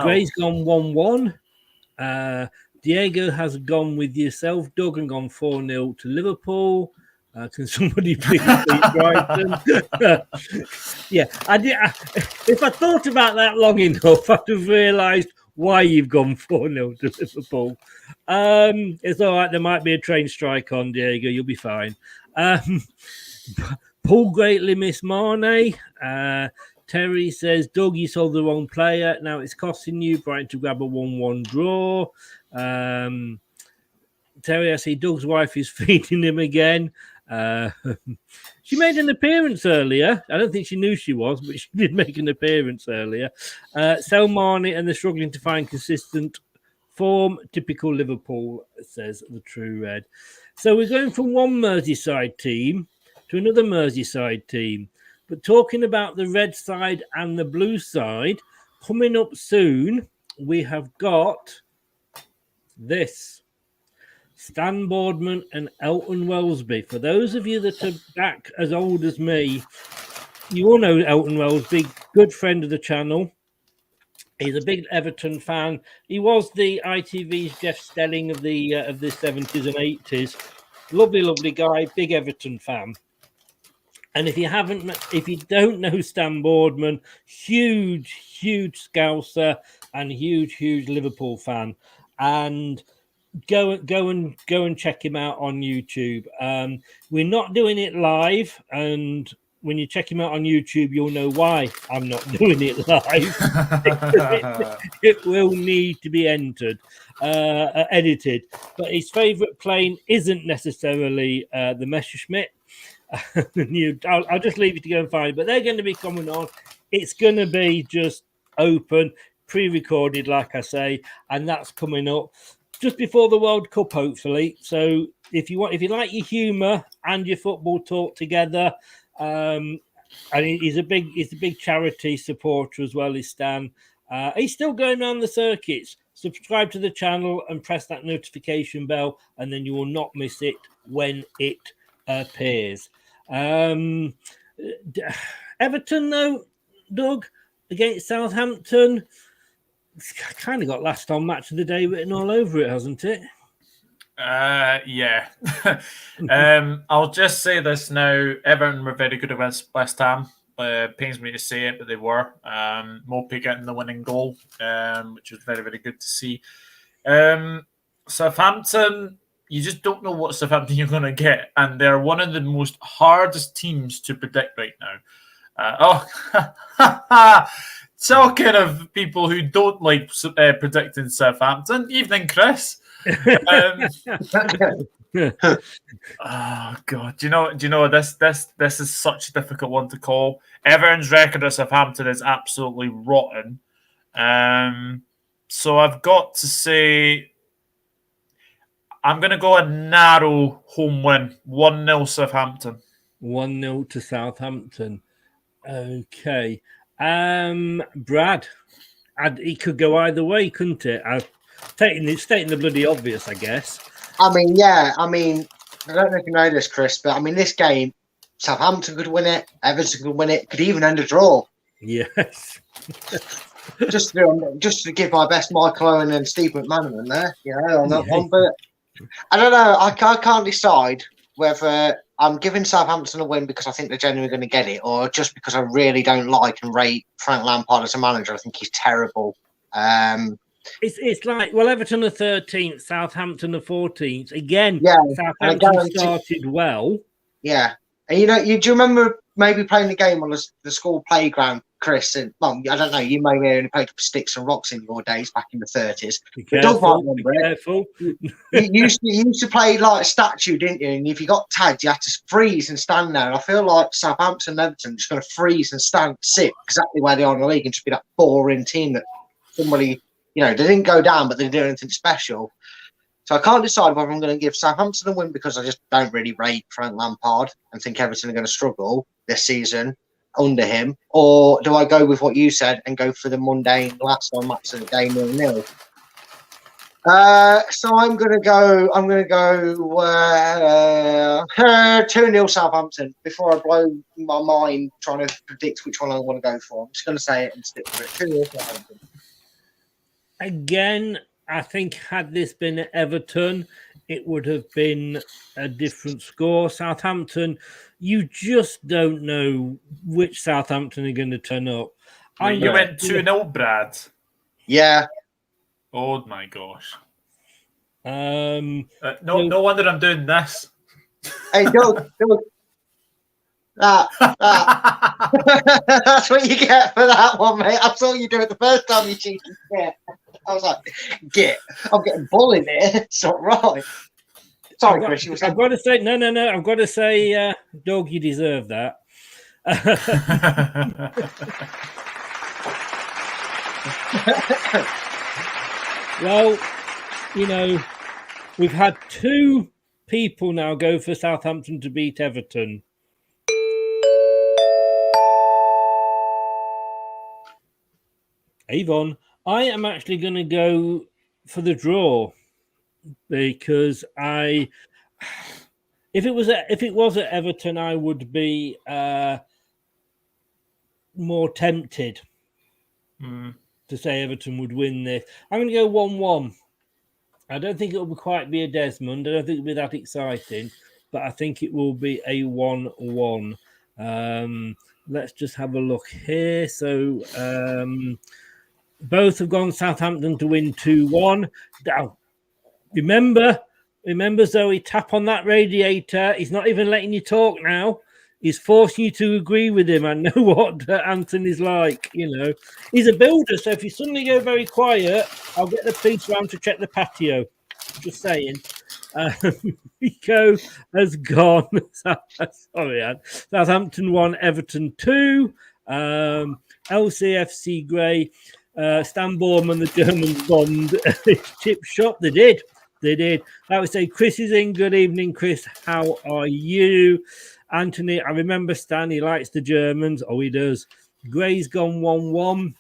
Gray's gone 1-1. Diego has gone with yourself, Doug, and gone 4-0 to Liverpool. Can somebody please beat Brighton? Yeah, I did. If I thought about that long enough, I'd have realised why you've gone 4-0 to Liverpool. It's all right. There might be a train strike on, Diego. You'll be fine. Paul greatly miss Mane. Terry says, Doug, you sold the wrong player. Now it's costing you. Brighton to grab a 1-1 draw. Terry, I see Doug's wife is feeding him again. She made an appearance earlier. I don't think she knew she was, but she did make an appearance earlier. Sell Mane and they're struggling to find consistent form. Typical Liverpool, says the True Red. So we're going from one Merseyside team to another Merseyside team. But talking about the red side and the blue side, coming up soon, we have got this. Stan Boardman and Elton Wellesby. For those of you that are back as old as me, you all know Elton Wellesby, good friend of the channel. He's a big Everton fan. He was the ITV's Jeff Stelling of the 70s and 80s. Lovely, lovely guy, big Everton fan. And if you don't know Stan Boardman, huge Scouser and huge Liverpool fan. And go and check him out on YouTube. We're not doing it live, and when you check him out on YouTube, you'll know why I'm not doing it live. It will need to be edited. But his favourite plane isn't necessarily the Messerschmitt. I'll just leave you to go and find it. But they're going to be coming on. It's going to be just open, pre-recorded, like I say, and that's coming up just before the World Cup, hopefully. So if you like your humour and your football talk together, and he's a big charity supporter as well, is Stan. He's still going around the circuits. Subscribe to the channel and press that notification bell, and then you will not miss it when it appears. Everton, though, Doug, against Southampton, it's kind of got last on match of the day written all over it, hasn't it? Yeah. I'll just say this now. Everton were very good against West Ham. Pains me to say it, but they were. Mopey getting the winning goal, which was very, very good to see. Southampton, you just don't know what Southampton you're going to get. And they're one of the most hardest teams to predict right now. Talking of people who don't like predicting Southampton, evening, Chris. Oh God! Do you know this is such a difficult one to call. Everton's record at Southampton is absolutely rotten. So I've got to say, I'm going to go a narrow home win, 1-0 Southampton. 1-0 to Southampton. Okay. Brad, it could go either way, couldn't it? Stating the bloody obvious, I guess. I don't know if you know this, Chris, but this game, Southampton could win it, Everton could win it, could even end a draw. Yes. just to give my best Michael Owen and Steve McManaman there, on that one. But I don't know. I can't decide whether I'm giving Southampton a win because I think they're genuinely going to get it, or just because I really don't like and rate Frank Lampard as a manager. I think he's terrible. It's like, well, Everton are 13th, Southampton are 14th. Again, yeah, Southampton started well. Yeah. And do you remember maybe playing the game on the school playground, Chris? And I don't know, you may have only played with sticks and rocks in your days back in the 30s. Be careful. You used to play like a statue, didn't you? And if you got tagged, you had to freeze and stand there. And I feel like Southampton and Everton are just going to freeze and sit exactly where they are in the league and just be that boring team that somebody, they didn't go down, but they didn't do anything special. So I can't decide whether I'm going to give Southampton a win because I just don't really rate Frank Lampard and think Everton are going to struggle this season, under him, or do I go with what you said and go for the mundane last on match of the day 0-0? So I'm gonna go 2-0 Southampton before I blow my mind trying to predict which one I want to go for. I'm just gonna say it and stick with it. 2-0 Southampton. Again, I think had this been at Everton, it would have been a different score. Southampton, you just don't know which Southampton are going to turn up. You went 2-0, Brad. Yeah. Oh my gosh. No wonder I'm doing this. Hey, Doug. That's what you get for that one, mate. I saw you do it the first time you cheated. Yeah. I was like, I'm getting bullied here. It's not right. Sorry, Chris. I've got to say, no. I've got to say, Doug, you deserve that. Well, we've had 2 people now go for Southampton to beat Everton. Avon, I am actually going to go for the draw because if it was at Everton, I would be more tempted to say Everton would win this. I'm going to go 1-1. I don't think it will quite be a Desmond. I don't think it'll be that exciting, but I think it will be a 1-1. Let's just have a look here. So both have gone Southampton to win 2-1. Now, remember, Zoe, tap on that radiator. He's not even letting you talk now. He's forcing you to agree with him. I know what Anthony's like, He's a builder, so if you suddenly go very quiet, I'll get the police round to check the patio. Just saying. Rico has gone. Sorry, Anne. Southampton 1, Everton 2. LCFC Grey. Stan Borman, the Germans bombed chip shop. They did. I would say Chris is in. Good evening, Chris. How are you? Anthony, I remember Stan. He likes the Germans. Oh, he does. Gray's gone 1-1.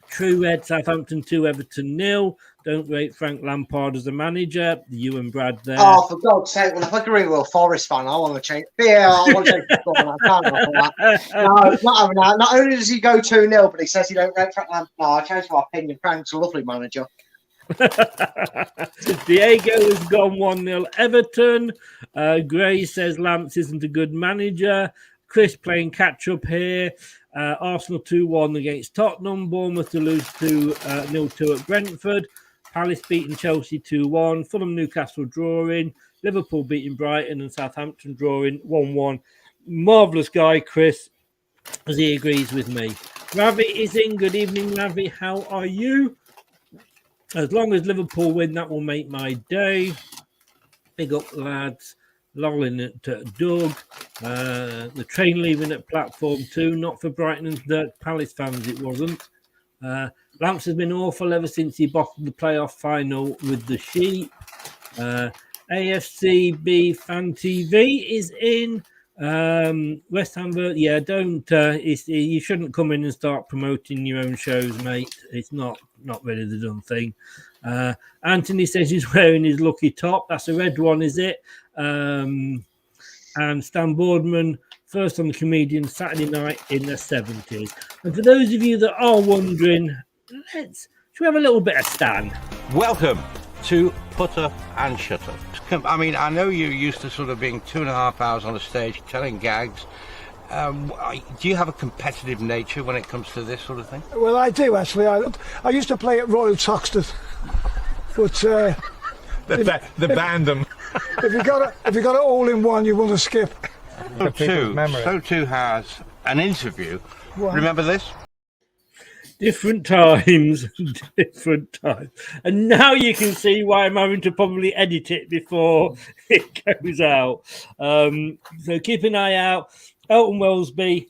True Red, Southampton 2, Everton 0. Don't rate Frank Lampard as a manager. You and Brad there. Oh, for God's sake. Well, if I agree with a Forest fan, I want to change. Yeah, I want to change the score. I can't offer that. No, it's not having that. Not only does he go 2-0, but he says he don't rate Frank Lampard. No, I changed my opinion. Frank's a lovely manager. Diego has gone 1-0 Everton. Gray says Lamps isn't a good manager. Chris playing catch up here. Arsenal 2-1 against Tottenham. Bournemouth to lose 0-2 at Brentford. Palace beating Chelsea 2-1. Fulham Newcastle drawing. Liverpool beating Brighton and Southampton drawing 1-1. Marvellous guy, Chris, as he agrees with me. Ravi is in. Good evening, Ravi. How are you? As long as Liverpool win, that will make my day. Big up, lads. Lolling at Doug. The train leaving at platform 2. Not for Brighton and Palace fans, it wasn't. Lamps has been awful ever since he bottled the playoff final with the Sheep. AFCB Fan TV is in. West Ham, don't. You shouldn't come in and start promoting your own shows, mate. It's not really the done thing. Anthony says he's wearing his lucky top. That's a red one, is it? And Stan Boardman, first on the Comedian Saturday night in the 70s. And for those of you that are wondering, should we have a little bit of Stan? Welcome to Putter and Shutter. I mean, I know you're used to sort of being 2.5 hours on a stage telling gags. Do you have a competitive nature when it comes to this sort of thing? Well, I do actually. I used to play at Royal Toxteth, but the Bandom. If you got it all in one, you want to skip. So too has an interview. What? Remember this? Different times. And now you can see why I'm having to probably edit it before it goes out. So keep an eye out. Elton Wellesby,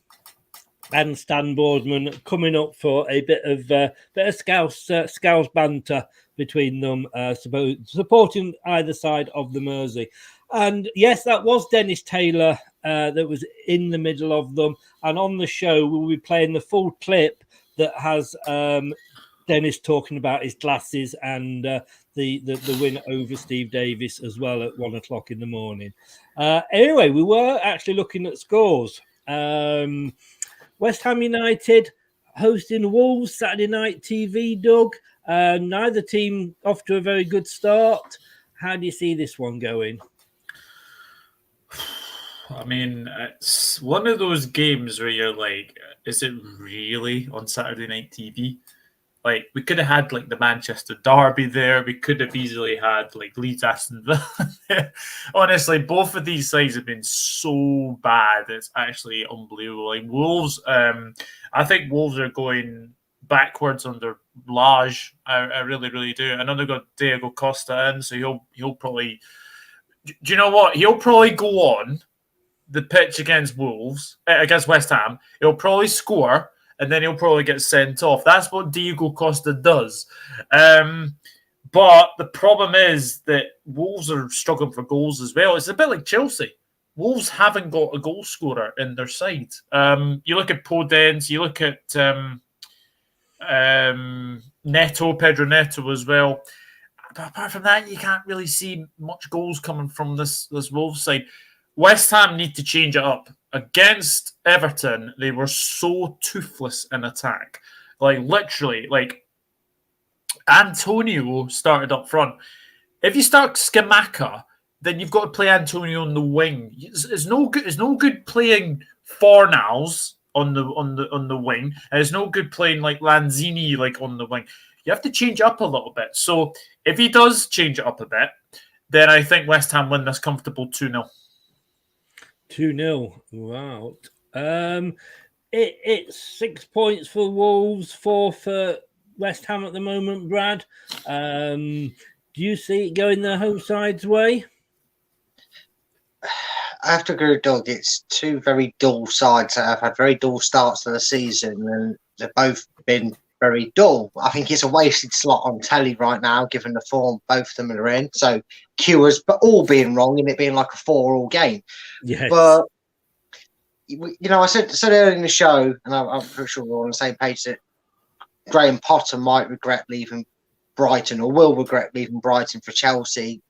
and Stan Boardman coming up for a bit of Scouse banter between them, supporting either side of the Mersey. And yes, that was Dennis Taylor that was in the middle of them. And on the show, we'll be playing the full clip that has Dennis talking about his glasses and the win over Steve Davis as well at 1 o'clock in the morning. Anyway, we were actually looking at scores. West Ham United hosting Wolves Saturday night TV, Doug. Neither team off to a very good start. How do you see this one going? I mean, it's one of those games where you're like, is it really on Saturday night TV? Like, we could have had like the Manchester Derby there. We could have easily had like Leeds Aston Villa. Honestly, both of these sides have been so bad. It's actually unbelievable. Like Wolves, I think Wolves are going backwards under Lage. I really, really do. I know they've got Diego Costa in, so he'll probably. Do you know what? He'll probably go on the pitch against West Ham. He'll probably score. And then he'll probably get sent off. That's what Diego Costa does. But the problem is that Wolves are struggling for goals as well. It's a bit like Chelsea. Wolves haven't got a goal scorer in their side. You look at Podence, you look at Pedro Neto as well. But apart from that, you can't really see much goals coming from this Wolves side. West Ham need to change it up. Against Everton, they were so toothless in attack. Like, literally, like, Antonio started up front. If you start Scamacca, then you've got to play Antonio on the wing. It's no good playing Fornals on the wing, and it's no good playing like Lanzini like on the wing. You have to change up a little bit. So if he does change it up a bit, then I think West Ham win this comfortable 2-0. 2-0. Wow. It's 6 points for Wolves, 4 for West Ham at the moment, Brad. Do you see it going their home side's way? I have to agree with Doug. It's two very dull sides that have had very dull starts to the season, and they've both been very dull. I think it's a wasted slot on telly right now, given the form both of them are in. So cures, but all being wrong and it being like a 4-4 game. Yes. But I said earlier in the show, and I'm pretty sure we're on the same page, that Graham Potter might regret leaving Brighton, or will regret leaving Brighton for Chelsea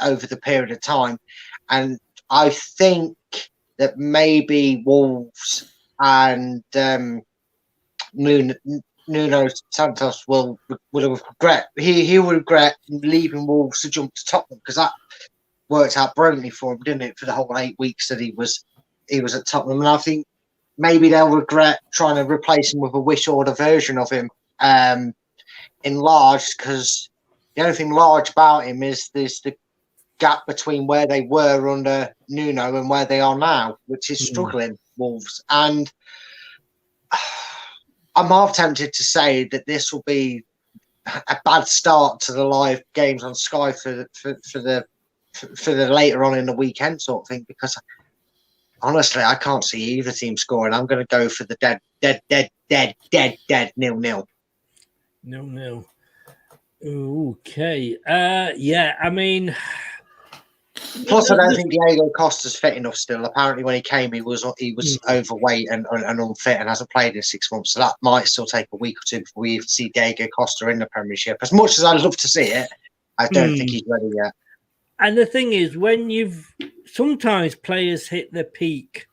over the period of time. And I think that maybe Wolves and Nuno Santos will regret. He will regret leaving Wolves to jump to Tottenham, because that worked out brilliantly for him, didn't it? For the whole 8 weeks that he was at Tottenham, and I think maybe they'll regret trying to replace him with a wish order version of him enlarged, because the only thing large about him is there's the gap between where they were under Nuno and where they are now, which is struggling, Wolves. And I'm half tempted to say that this will be a bad start to the live games on Sky for the later on in the weekend sort of thing, because honestly, I can't see either team scoring. I'm going to go for the dead 0-0. 0-0. Okay. Yeah, I mean... Plus, I don't think Diego Costa's fit enough still. Apparently, when he came, he was overweight and unfit and hasn't played in 6 months. So that might still take a week or two before we even see Diego Costa in the Premiership. As much as I'd love to see it, I don't think he's ready yet. And the thing is, sometimes players hit their peak,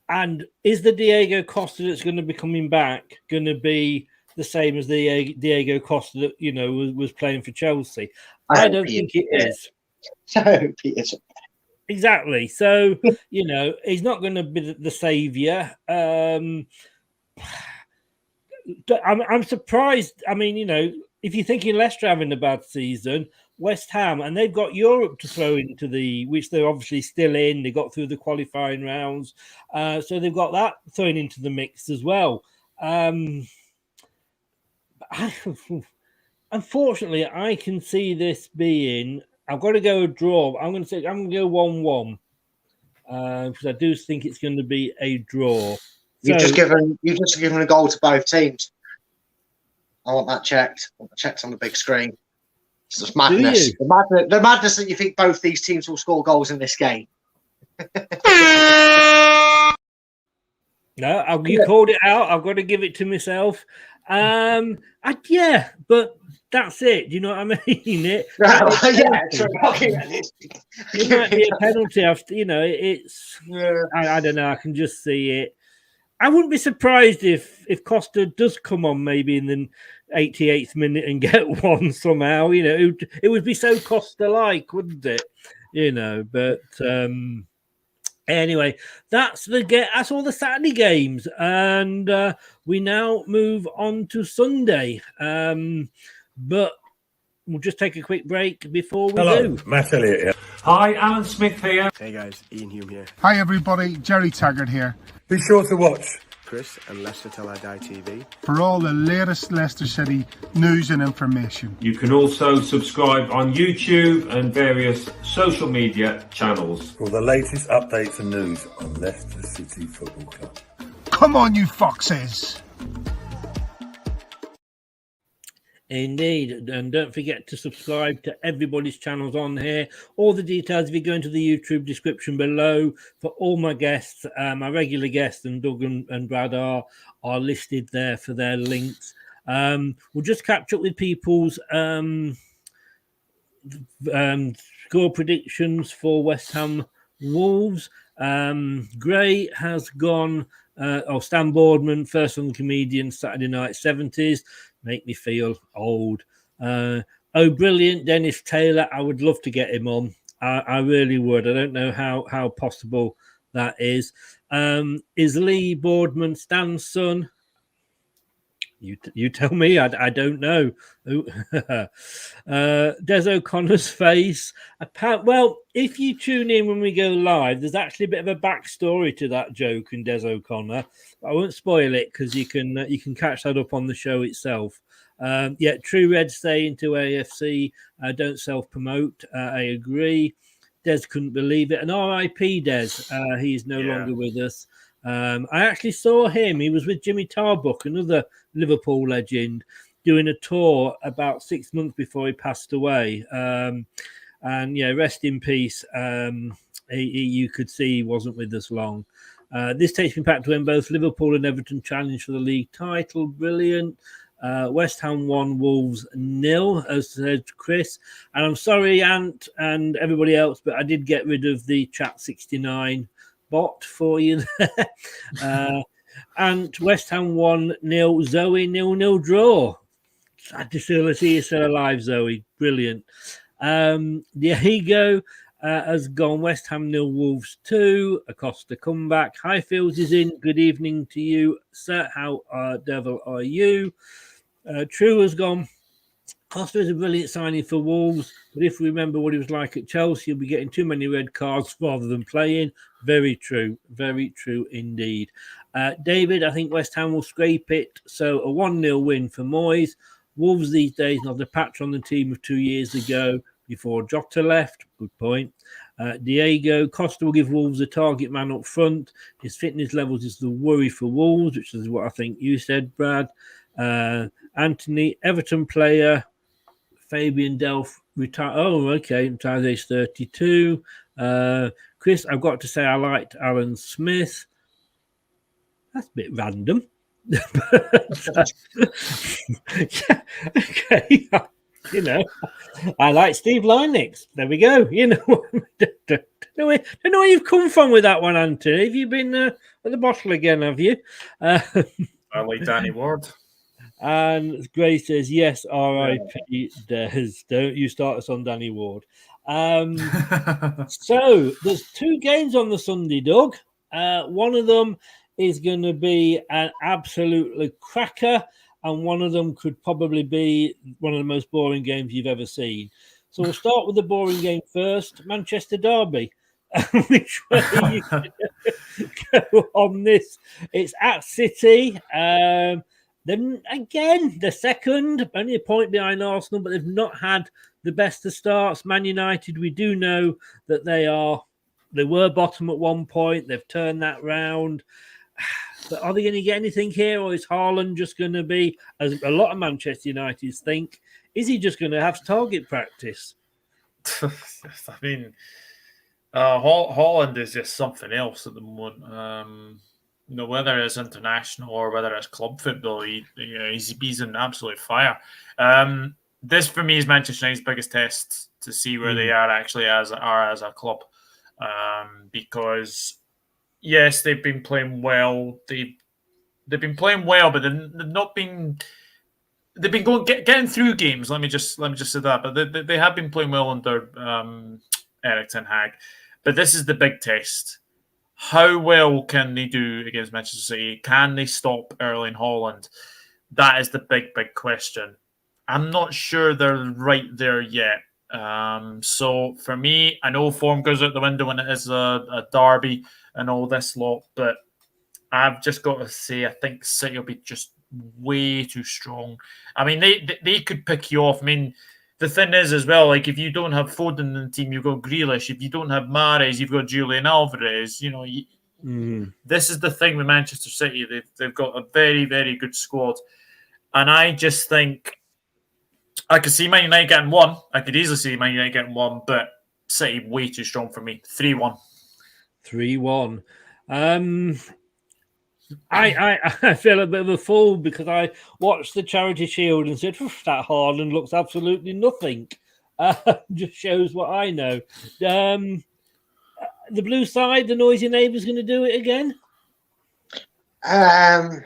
and is the Diego Costa that's going to be coming back going to be the same as the Diego Costa that was playing for Chelsea? I don't think it is. So it's exactly. So he's not going to be the saviour. I'm surprised. I mean, if you're thinking Leicester having a bad season, West Ham, and they've got Europe to throw into which they're obviously still in. They got through the qualifying rounds, so they've got that thrown into the mix as well. Unfortunately, I can see this being. I've got to go a draw. I'm going to go 1-1 because I do think it's going to be a draw. You've So- just given a goal to both teams. I want that checked. I want the checks on the big screen. It's just madness. you? The madness that you think both these teams will score goals in this game. No, you called it out. I've got to give it to myself. Yeah, but that's it. Do you know what I mean? It might be a penalty. It's. Yeah. I don't know. I can just see it. I wouldn't be surprised if Costa does come on maybe in the 88th minute and get one somehow. It would be so Costa-like, wouldn't it? But anyway, that's all the Saturday games, and we now move on to Sunday. But we'll just take a quick break before we do. Matt Elliott here. Hi, Alan Smith here. Hey guys, Ian Hume here. Hi everybody, Jerry Taggart here. Be sure to watch Chris and Leicester LTIDtv for all the latest Leicester City news and information. You can also subscribe on YouTube and various social media channels. for the latest updates and news on Leicester City Football Club. Come on, you foxes! Indeed, and don't forget to subscribe to everybody's channels on here. All the details, if you go into the YouTube description below, for all my guests, my regular guests, and Doug and Brad are listed there for their links. We'll just catch up with people's score predictions for West Ham Wolves. Gray has gone, Stan Boardman, first on the Comedian, Saturday night 70s. Make me feel old. Brilliant, Dennis Taylor. I would love to get him on. I really would. I don't know how possible that is. Is Lee Boardman Stan's son? You tell me. I don't know. Des O'Connor's face. Well, if you tune in when we go live, there's actually a bit of a backstory to that joke in Des O'Connor. I won't spoil it because you can catch that up on the show itself. True Red saying to AFC, don't self-promote. I agree. Des couldn't believe it. And RIP Des, he's no longer with us. I actually saw him. He was with Jimmy Tarbuck, another Liverpool legend, doing a tour about 6 months before he passed away. Rest in peace. You could see he wasn't with us long. This takes me back to when both Liverpool and Everton challenged for the league title. Brilliant. West Ham 1, Wolves 0, as said Chris. And I'm sorry, Ant and everybody else, but I did get rid of the Chat 69 bot for you there. And West Ham 1-0, Zoe 0-0 draw. Sad to see you still alive, Zoe. Brilliant. Diego has gone West Ham 0, Wolves 2. Acosta comeback. Highfields is in. Good evening to you, sir. How devil are you? True has gone. Costa is a brilliant signing for Wolves, but if we remember what he was like at Chelsea, he'll be getting too many red cards rather than playing. Very true indeed. David, I think West Ham will scrape it, so a 1-0 win for Moyes. Wolves these days not a patch on the team of 2 years ago before Jota left. Good point. Diego, Costa will give Wolves a target man up front. His fitness levels is the worry for Wolves, which is what I think you said, Brad. Anthony, Everton player, Fabian Delph retired. Oh, okay, retired age 32. Chris, I've got to say I liked Alan Smith. That's a bit random. Okay. I like Steve Linux. There we go. Don't know where you've come from with that one, Anthony. Have you been at the bottle again, have you? I like Danny Ward. And Gray says, yes, R.I.P. Des. Don't you start us on Danny Ward. So there's 2 games on the Sunday, Doug. One of them is going to be an absolutely cracker, and one of them could probably be one of the most boring games you've ever seen. So we'll start with the boring game first, Manchester Derby. Which way you go on this? It's at City. Then again, the second, only a point behind Arsenal, but they've not had the best of starts. Man United, we do know that they were bottom at one point. They've turned that round. But are they going to get anything here, or is Haaland just going to be, as a lot of Manchester Uniteds think, is he just going to have target practice? I mean, Holland is just something else at the moment. Whether it's international or whether it's club football, he's in absolute fire. This for me is Manchester United's biggest test to see where they are actually as a club, because yes, they've been playing well. They've been playing well, but they've not been. They've been getting through games. Let me just say that. But they have been playing well under Erik ten Hag. But this is the big test. How well can they do against Manchester City? Can they stop Erling Haaland? That is the big question. I'm not sure they're right there yet. So for me, I know form goes out the window when it is a derby and all this lot, but I've just got to say, I think City will be just way too strong. I mean, they could pick you off. I mean, the thing is as well, like if you don't have Foden in the team, you've got Grealish. If you don't have Mahrez, you've got Julian Alvarez. This is the thing with Manchester City. They've got a very, very good squad. And I just think I could see Man United getting one. I could easily see Man United getting one, but City way too strong for me. 3-1. 3-1. I feel a bit of a fool because I watched the Charity Shield and said, that Haaland looks absolutely nothing. Just shows what I know. The blue side, the noisy neighbour's going to do it again? I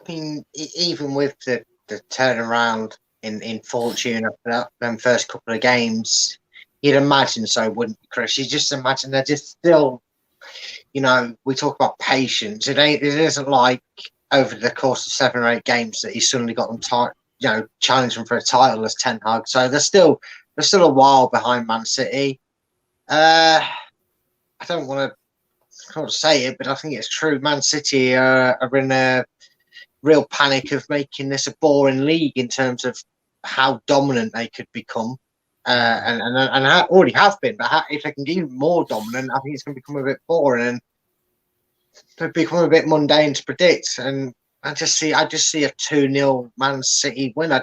mean, even with the turnaround in fortune after them first couple of games, you'd imagine so, wouldn't you, Chris? You just imagine they're just still... we talk about patience. It isn't like over the course of 7 or 8 games that he's suddenly got them challenging for a title as Ten Hag. So they're still a while behind Man City. I don't want to say it, but I think it's true. Man City are in a real panic of making this a boring league in terms of how dominant they could become. And already have been, but if they can get even more dominant, I think it's going to become a bit boring and become a bit mundane to predict. And I just see a 2-0 Man City win. I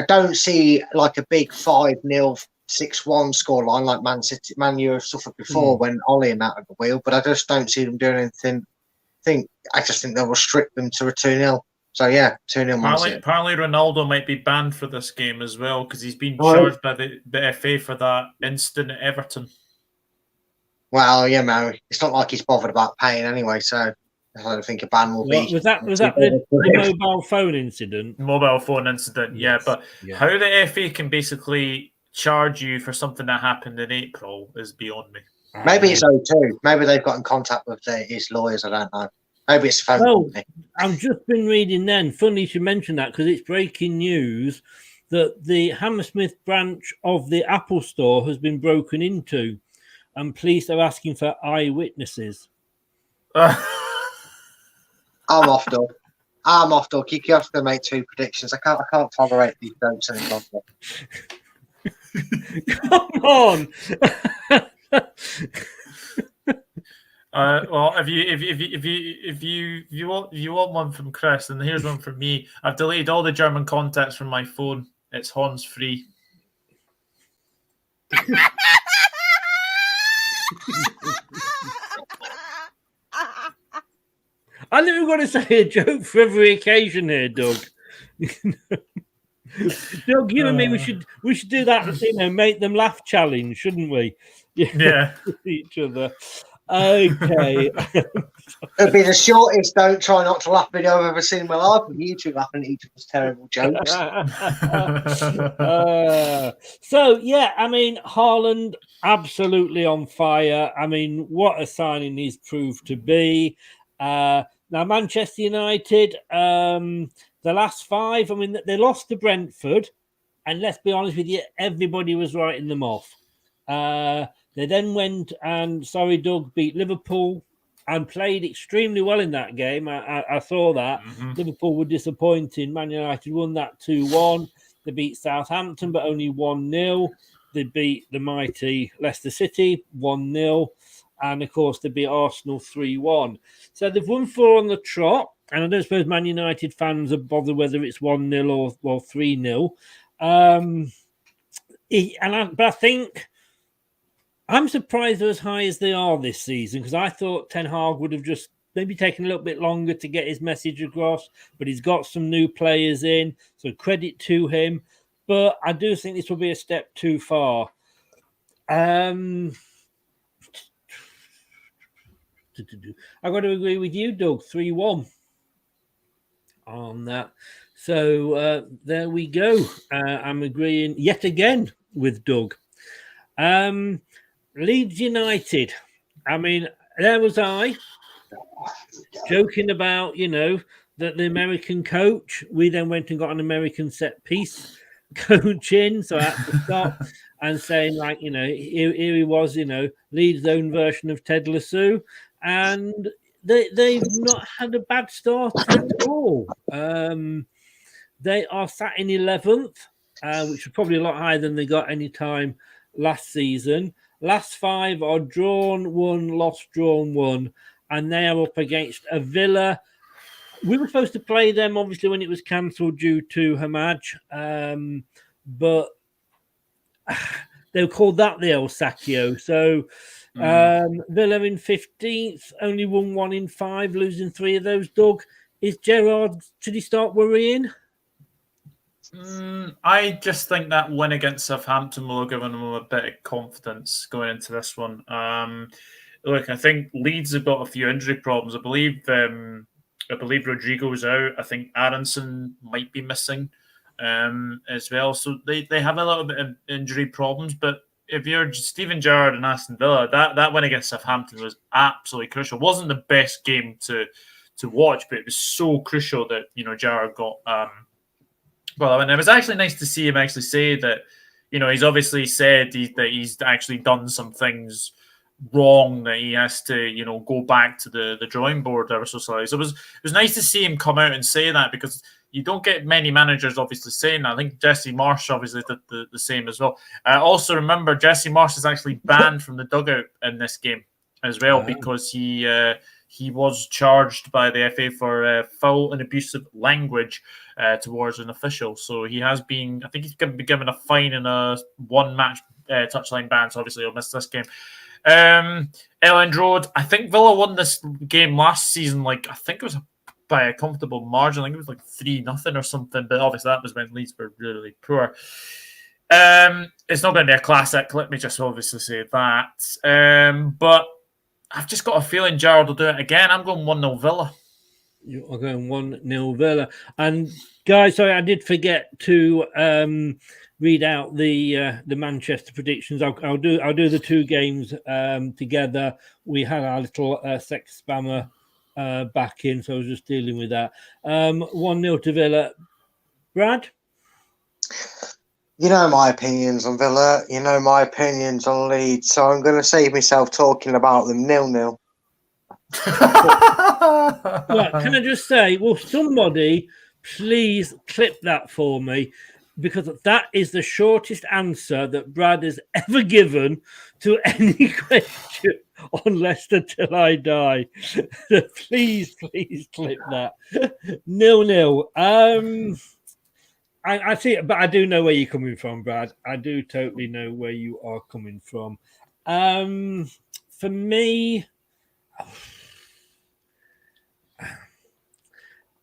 don't see like a big 5-0, 6-1 scoreline like Man U have suffered before when Ollie and that at the wheel. But I just don't see them doing anything. I just think they'll restrict them to a 2-0. So yeah, 2-0 Man City. Apparently Ronaldo might be banned for this game as well because he's been charged by the FA for that incident at Everton. Well, yeah, man, it's not like he's bothered about paying anyway, so I don't think a ban will be. Was that the mobile phone incident? Mobile phone incident, yeah. But how the FA can basically charge you for something that happened in April is beyond me. Maybe it's O2. Maybe they've got in contact with his lawyers. I don't know. Maybe it's a phone company. I've just been reading then. Funny you should mention that because it's breaking news that the Hammersmith branch of the Apple Store has been broken into, and police are asking for eyewitnesses. I'm off, dog. You have to make 2 predictions. I can't tolerate these jokes any longer. Come on. Well, if you want one from Chris, then here's one from me. I've deleted all the German contacts from my phone. It's Hans free. I think we've got to say a joke for every occasion here, Doug. Doug, you and me, we should do that. Make them laugh challenge, shouldn't we? Yeah. Each other. Okay. It'll be the shortest "don't try not to laugh" video I've ever seen in my life. With you two laughing at each other's terrible jokes. So yeah, I mean, Haaland absolutely on fire. I mean, what a signing he's proved to be. Now Manchester United, the last 5. I mean, they lost to Brentford, and let's be honest with you, everybody was writing them off. They then went and, Doug, beat Liverpool and played extremely well in that game. I saw that. Mm-hmm. Liverpool were disappointing. Man United won that 2-1. They beat Southampton, but only 1-0. They beat the mighty Leicester City 1-0. And, of course, they beat Arsenal 3-1. So they've won 4 on the trot. And I don't suppose Man United fans are bothered whether it's 1-0 or 3-0. But I think I'm surprised they're as high as they are this season, because I thought Ten Hag would have just maybe taken a little bit longer to get his message across, but he's got some new players in, so credit to him. But I do think this will be a step too far. I've got to agree with you, Doug. 3-1 on that. So there we go. I'm agreeing yet again with Doug. Leeds United. I mean, there was I joking about, that the American coach. We then went and got an American set piece coach in, so I had to stop and saying, like, here he was, Leeds' own version of Ted Lasso, and they've not had a bad start at all. They are sat in 11th, which is probably a lot higher than they got any time last season. Last 5 are drawn, 1, lost, drawn, 1, and they are up against a Villa. We were supposed to play them, obviously, when it was cancelled due to Hamaj, but they were called that the El Sacchio. So Villa in 15th, only won 1 in 5, losing 3 of those. Doug, is Gerrard, should he start worrying? I just think that win against Southampton will have given them a bit of confidence going into this one. Look, I think Leeds have got a few injury problems. I believe Rodrigo's out. I think Aronson might be missing as well. So they have a little bit of injury problems. But if you're Steven Gerrard and Aston Villa, that win against Southampton was absolutely crucial. It wasn't the best game to watch, but it was so crucial that Gerrard got. Well, and it was actually nice to see him actually say that, he's obviously said that he's actually done some things wrong, that he has to, go back to the drawing board ever so slightly. So it was nice to see him come out and say that, because you don't get many managers obviously saying that. I think Jesse Marsh obviously did the same as well. Also remember, Jesse Marsh is actually banned from the dugout in this game as well, because he was charged by the FA for foul and abusive language towards an official. So he has been, I think he's going to be given a fine and a 1-match touchline ban. So obviously he'll miss this game. Elland Road, I think Villa won this game last season. I think it was by a comfortable margin. I think it was 3-0 or something. But obviously that was when Leeds were really poor. It's not going to be a classic. Let me just obviously say that. But I've just got a feeling Gerrard will do it again. I'm going 1-0 Villa. You're going 1-0 Villa. And guys, sorry, I did forget to read out the Manchester predictions. I'll do the 2 games together. We had our little sex spammer back in, so I was just dealing with that. 1-0 to Villa. Brad? You know my opinions on Villa. You know my opinions on Leeds. So I'm going to save myself talking about them. 0-0. Right, can I just say, will somebody please clip that for me? Because that is the shortest answer that Brad has ever given to any question on Leicester Till I Die. Please clip that. 0-0. I see it, but I do know where you're coming from, Brad. I do totally know where you are coming from. For me,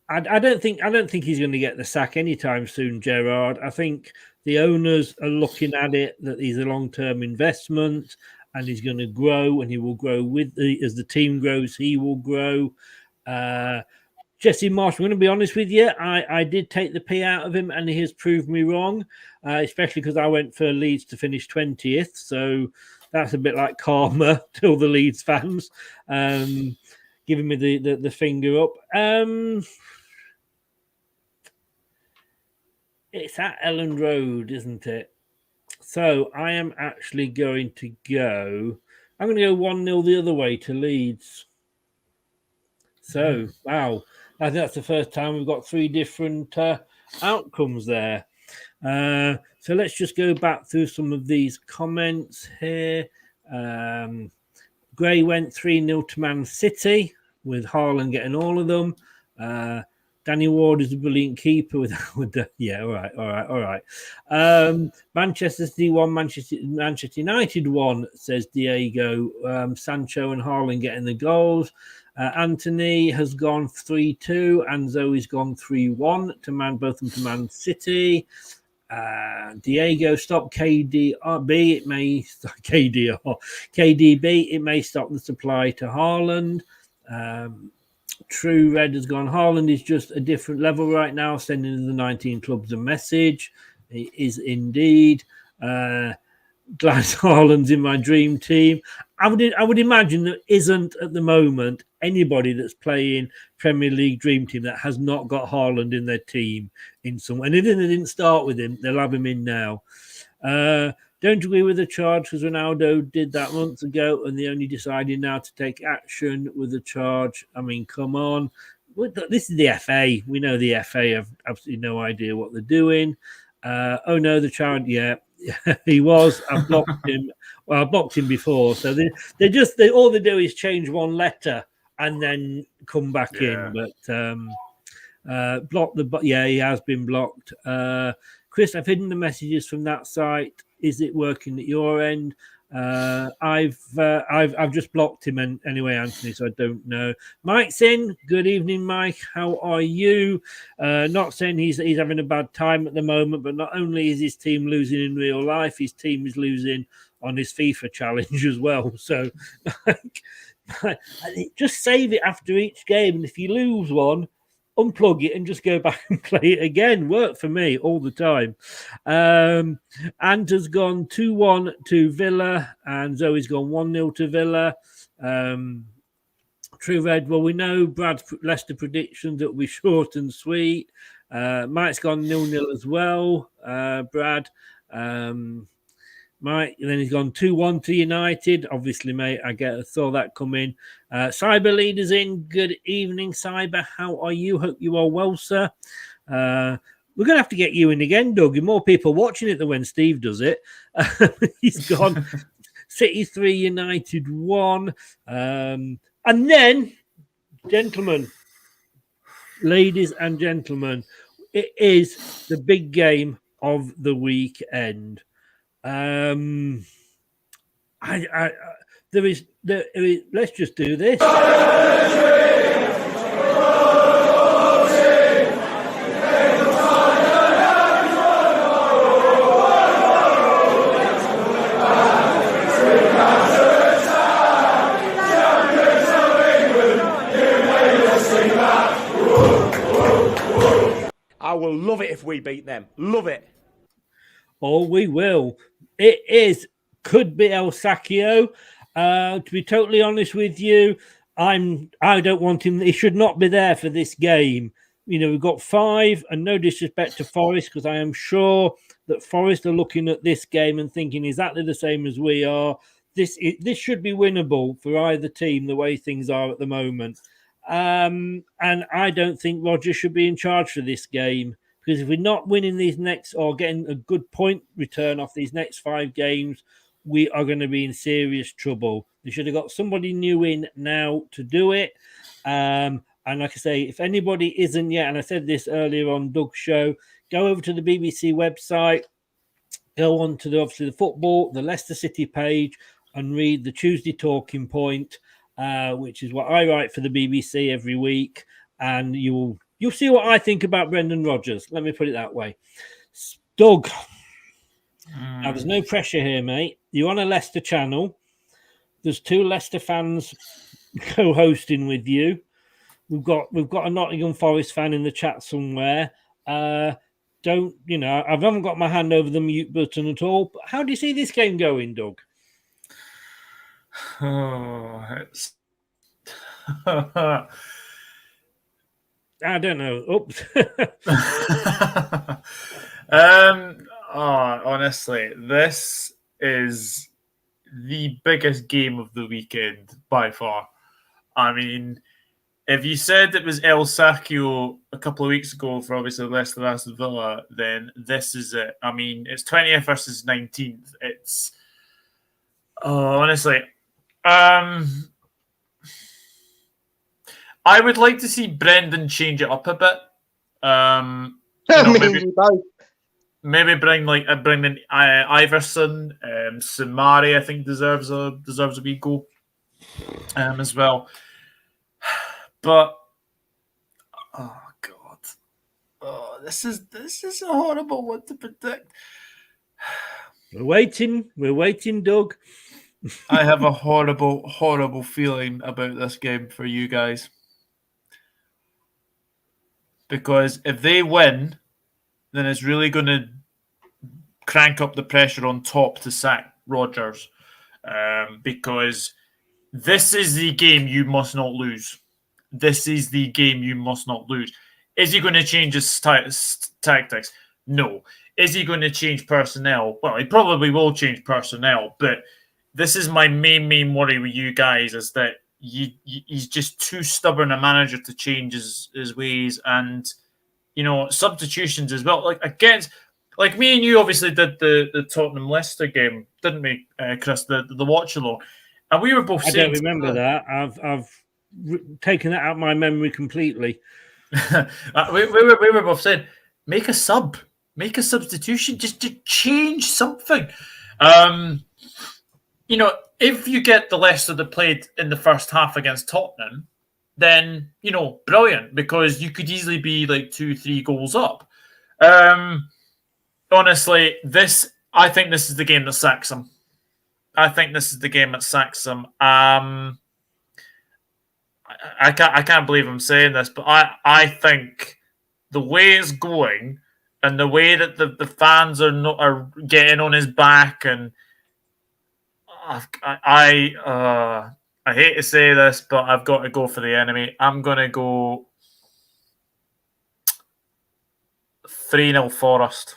I don't think he's going to get the sack anytime soon, Gerrard. I think the owners are looking at it that he's a long-term investment and he's going to grow, and he will grow as the team grows. He will grow. Jesse Marsh, I'm going to be honest with you, I did take the P out of him, and he has proved me wrong, especially because I went for Leeds to finish 20th. So that's a bit like karma to all the Leeds fans, giving me the finger up. It's at Elland Road, isn't it? So I am actually going to go... I'm going to go 1-0 the other way to Leeds. So, wow. I think that's the first time we've got 3 different outcomes there. So let's just go back through some of these comments here. Gray went 3-0 to Man City, with Haaland getting all of them. Danny Ward is a brilliant keeper with yeah, all right. Manchester City won, Manchester United won, says Diego. Sancho and Haaland getting the goals. Anthony has gone 3-2 and Zoe's gone 3-1 to both of them to Man City. Diego, stop KDB. It may KDB. It may stop the supply to Haaland. True Red has gone. Haaland is just a different level right now, sending the 19 clubs a message. He is indeed. Glad Haaland's in my dream team. I would imagine there isn't at the moment anybody that's playing Premier League dream team that has not got Haaland in their team in some way. And if they didn't start with him, they'll have him in now. Don't agree with the charge because Ronaldo did that months ago and they only decided now to take action with the charge. I mean, come on. This is the FA. We know the FA have absolutely no idea what they're doing. Oh, no, the charge, yeah. He was. I blocked him. Well, I blocked him before. So they all they do is change one letter and then come back in. But block the. Yeah, he has been blocked. Chris, I've hidden the messages from that site. Is it working at your end? I've just blocked him anyway, Anthony. So I don't know. Mike's in. Good evening, Mike. How are you? Not saying he's having a bad time at the moment, but not only is his team losing in real life, his team is losing on his FIFA challenge as well. So just save it after each game, and if you lose one, unplug it and just go back and play it again. Work for me all the time. Ant has gone 2-1 to Villa and Zoe's gone 1-0 to Villa. True Red, well, we know Brad's Leicester predictions that will be short and sweet. Mike's gone 0-0 as well, Brad. Mike, and then he's gone 2-1 to United. Obviously, mate, I saw that coming. Cyber Leader's in. Good evening, Cyber. How are you? Hope you are well, sir. We're going to have to get you in again, Doug. There are more people watching it than when Steve does it. He's gone City 3, United 1. And then, gentlemen, ladies and gentlemen, it is the big game of the weekend. There is. Let's just do this. I will love it if we beat them. Love it. Oh, we will. Could be El Sacchio. To be totally honest with you, I don't want him. He should not be there for this game. You know, we've got 5, and no disrespect to Forest, because I am sure that Forest are looking at this game and thinking exactly the same as we are. This should be winnable for either team, the way things are at the moment. And I don't think Roger should be in charge for this game. Because if we're not winning these next or getting a good point return off these next 5 games, we are going to be in serious trouble. They should have got somebody new in now to do it. And like I say, if anybody isn't yet, and I said this earlier on Doug's show, go over to the BBC website, go on to the football, the Leicester City page, and read the Tuesday Talking Point, which is what I write for the BBC every week. And you'll see what I think about Brendan Rodgers. Let me put it that way. Doug, now there's no pressure here, mate. You're on a Leicester channel. There's 2 Leicester fans co-hosting with you. We've got a Nottingham Forest fan in the chat somewhere. I haven't got my hand over the mute button at all. But how do you see this game going, Doug? Oh, it's... I don't know. Oops. Honestly, this is the biggest game of the weekend by far. I mean, if you said it was El Sacchio a couple of weeks ago for obviously Leicester Aston Villa, then this is it. I mean, it's 20th versus 19th. It's honestly, I would like to see Brendan change it up a bit. Maybe bring in Iverson, Samari. I think deserves a wee go as well. But oh god, this is a horrible one to predict. We're waiting, Doug. I have a horrible feeling about this game for you guys. Because if they win, then it's really going to crank up the pressure on top to sack Rodgers. Because this is the game you must not lose. This is the game you must not lose. Is he going to change his tactics? No. Is he going to change personnel? Well, he probably will change personnel, but this is my main worry with you guys is that he's just too stubborn a manager to change his ways, and substitutions as well. Like against, like me and you obviously did the Tottenham Leicester game, didn't we, Chris? The watch along, and we were both. I don't remember that. I've taken that out of my memory completely. we were both saying, make a substitution, just to change something. If you get the Leicester that played in the first half against Tottenham, then, brilliant, because you could easily be like 2-3 goals up. Honestly, I think this is the game that sacks him. I can't believe I'm saying this, but I think the way it's going and the way that the fans are getting on his back, and I hate to say this, but I've got to go for the enemy. I'm going to go 3-0 Forest.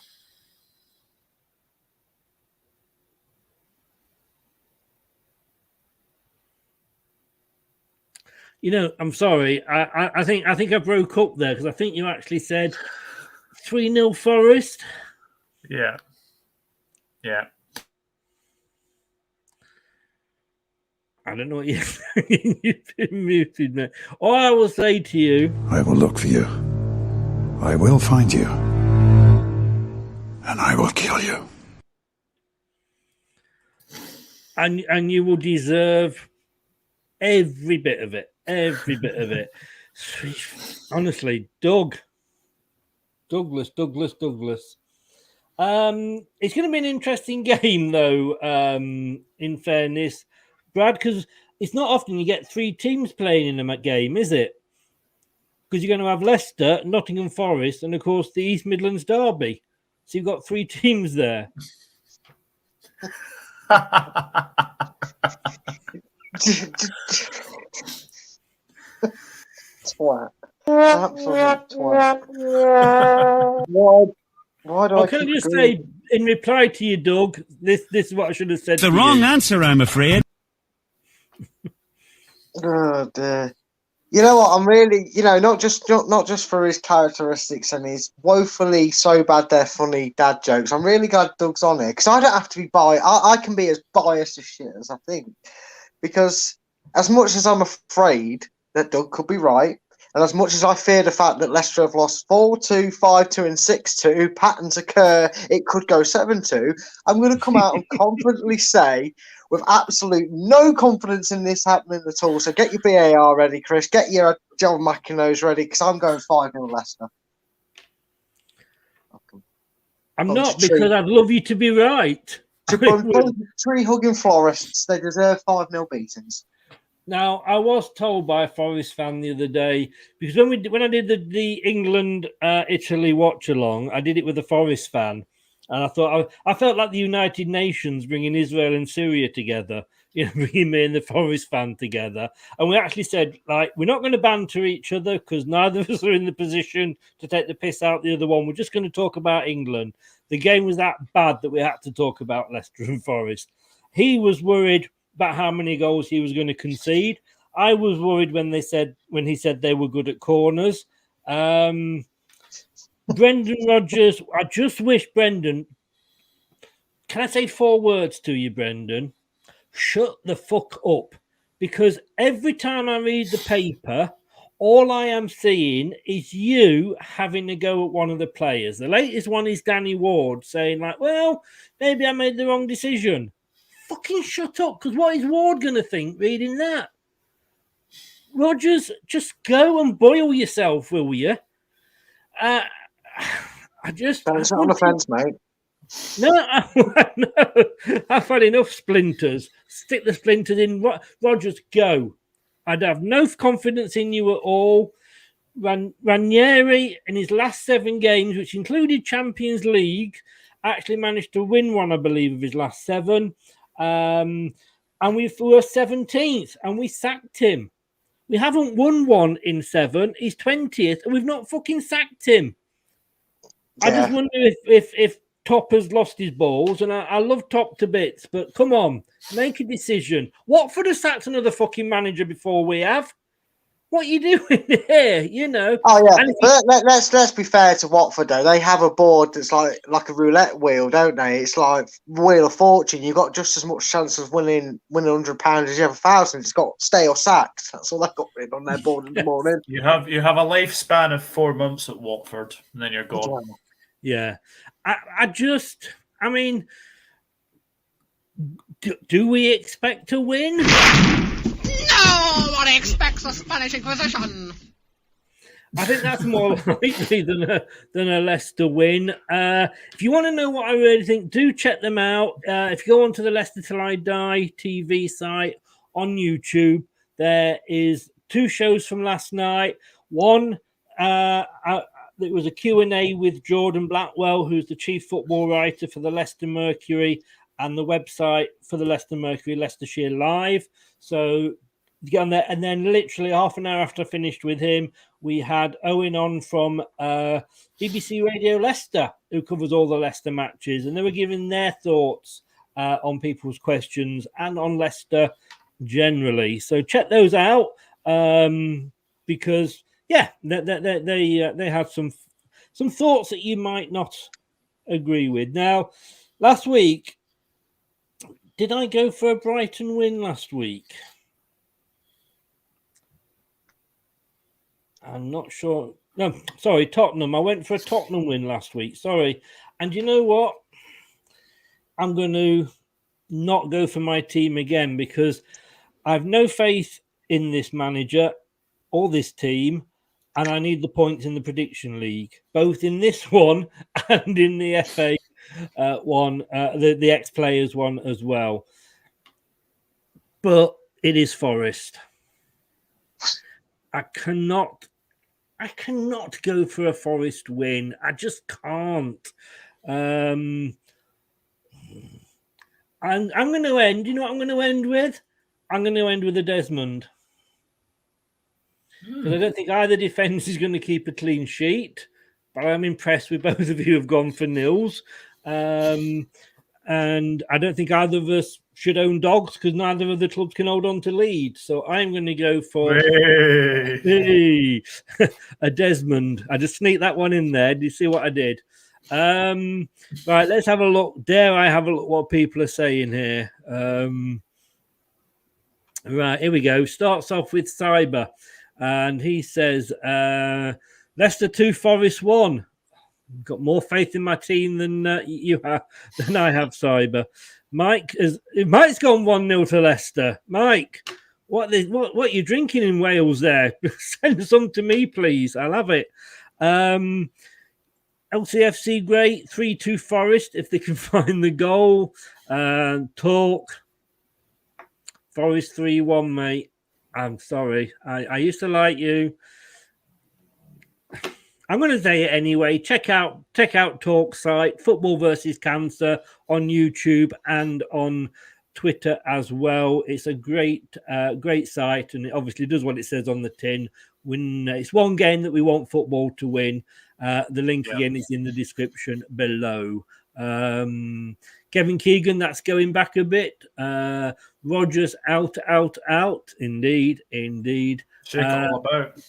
I'm sorry. I think I broke up there because I think you actually said 3-0 Forest. Yeah. I don't know what you're saying. You've been muted, man. All I will say to you... I will look for you. I will find you. And I will kill you. And you will deserve every bit of it. Every bit of it. Honestly, Douglas. It's going to be an interesting game, though, in fairness, Brad, because it's not often you get three teams playing in a game, is it? Because you're going to have Leicester, Nottingham Forest, and, of course, the East Midlands Derby. So you've got three teams there. Twat. Absolute twat. Why do I can I just say, in reply to you, Doug, this is what I should have said. The wrong answer, I'm afraid. Oh dear. You know what? I'm really, not just for his characteristics and his woefully so bad they're funny dad jokes. I'm really glad Doug's on it because I don't have to be biased. I can be as biased as shit as I think, because as much as I'm afraid that Doug could be right, and as much as I fear the fact that Leicester have lost 4-2, 5-2, and 6-2, patterns occur, it could go 7-2. I'm going to come out and confidently say, with absolute no confidence in this happening at all. So get your BAR ready, Chris. Get your John McInnes ready, because I'm going 5-0 Leicester. I'm not, because I'd love you to be right. Tree-hugging Florists, they deserve 5-0 beatings. Now, I was told by a Forest fan the other day, because when I did the England Italy watch along, I did it with a Forest fan, and I thought I felt like the United Nations bringing Israel and Syria together, bringing me and the Forest fan together, and we actually said, like, we're not going to banter each other because neither of us are in the position to take the piss out the other one. We're just going to talk about England. The game was that bad that we had to talk about Leicester and Forest. He was worried about how many goals he was going to concede. I was worried when he said they were good at corners. Brendan Rodgers, I just wish Brendan, can I say 4 words to you, Brendan? Shut the fuck up. because every time I read the paper, all I am seeing is you having a go at one of the players. The latest one is Danny Ward saying, like, well, maybe I made the wrong decision. Fucking shut up, because what is Ward going to think reading that? Rogers, just go and boil yourself, will you? I just... Don't on the fence, mate. No, I've had enough splinters. Stick the splinters in. Rogers, go. I'd have no confidence in you at all. Ranieri, in his last 7 games, which included Champions League, actually managed to win one, I believe, of his last 7. And we were 17th, and we sacked him. We haven't won one in 7. He's 20th, and we've not fucking sacked him. Yeah. I just wonder if Top has lost his balls, and I love Top to bits, but come on, make a decision. Watford has sacked another fucking manager before we have. What are you doing here? You know. Oh yeah, but let's be fair to Watford though. They have a board that's like a roulette wheel, don't they? It's like Wheel of Fortune. You've got just as much chance of winning £100 as you have 1,000. It's got stay or sacked. That's all they've got written on their board in the morning. You have a lifespan of 4 months at Watford, and then you're gone. Yeah. I mean, do we expect to win? No one expects a Spanish Inquisition. I think that's more likely than a Leicester win. If you want to know what I really think, do check them out. If you go onto the Leicester Till I Die TV site on YouTube, there is 2 shows from last night. One, it was a Q&A with Jordan Blackwell, who's the chief football writer for the Leicester Mercury and the website for the Leicester Mercury, Leicestershire Live. So get on there. And then literally half an hour after I finished with him, we had Owen on from BBC Radio Leicester, who covers all the Leicester matches. And they were giving their thoughts on people's questions and on Leicester generally. So check those out because... yeah, they had some thoughts that you might not agree with. Now, last week, did I go for a Brighton win last week? I'm not sure. No, sorry, Tottenham. I went for a Tottenham win last week. Sorry. And you know what? I'm going to not go for my team again because I have no faith in this manager or this team. And I need the points in the prediction league, both in this one and in the FA one, the ex-players one as well. But it is Forest. I cannot go for a Forest win. I just can't. And I'm going to end. You know what I'm going to end with? I'm going to end with a Desmond. Because I don't think either defence is going to keep a clean sheet, but I'm impressed with both of you have gone for nils. And I don't think either of us should own dogs because neither of the clubs can hold on to lead. So I'm going to go for a Desmond. I just sneaked that one in there. Do you see what I did? Right, let's have a look. Dare I have a look what people are saying here? Right, here we go. Starts off with Cyber. And he says, Leicester 2, Forest 1. Got more faith in my team than you have, than I have, Cyber. Mike's gone 1-0 to Leicester. Mike, what are you drinking in Wales there? Send some to me, please. I'll have it. LCFC great, 3-2 Forest if they can find the goal. Talk. Forest 3-1, mate. I'm sorry. I used to like you. I'm going to say it anyway. Check out Talk site, Football versus Cancer on YouTube and on Twitter as well. It's a great site, and it obviously does what it says on the tin. It's one game that we want football to win. The link again is in the description below. Kevin Keegan, that's going back a bit. Rogers out. Indeed. All about.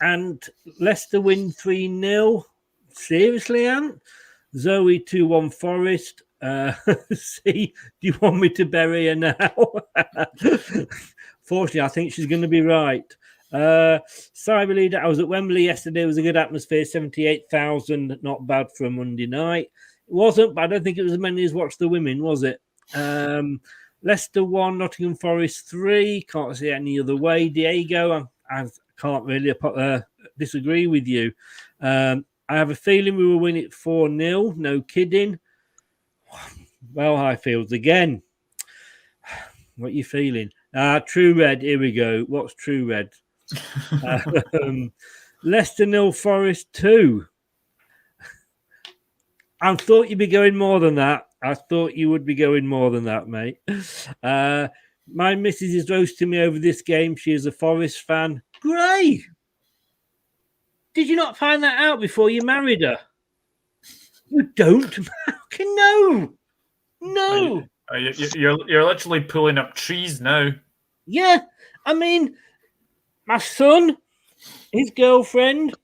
And Leicester win 3-0. Seriously, Ant? Zoe 2-1 Forest. See, do you want me to bury her now? Fortunately, I think she's going to be right. Cyber Leader, I was at Wembley yesterday. It was a good atmosphere, 78,000, not bad for a Monday night. It wasn't, but I don't think it was as many as watched the women, was it? Leicester 1, Nottingham Forest 3. Can't see it any other way. Diego, I can't really disagree with you. I have a feeling we will win it 4-0. No kidding. Well, Highfields again. What are you feeling? True Red. Here we go. What's True Red? Leicester 0, Forest 2. I thought you'd be going more than that. I thought you would be going more than that, mate. My missus is roasting me over this game. She is a Forest fan. Gray! Did you not find that out before you married her? You don't? No! No! You're literally pulling up trees now. Yeah, I mean, my son, his girlfriend,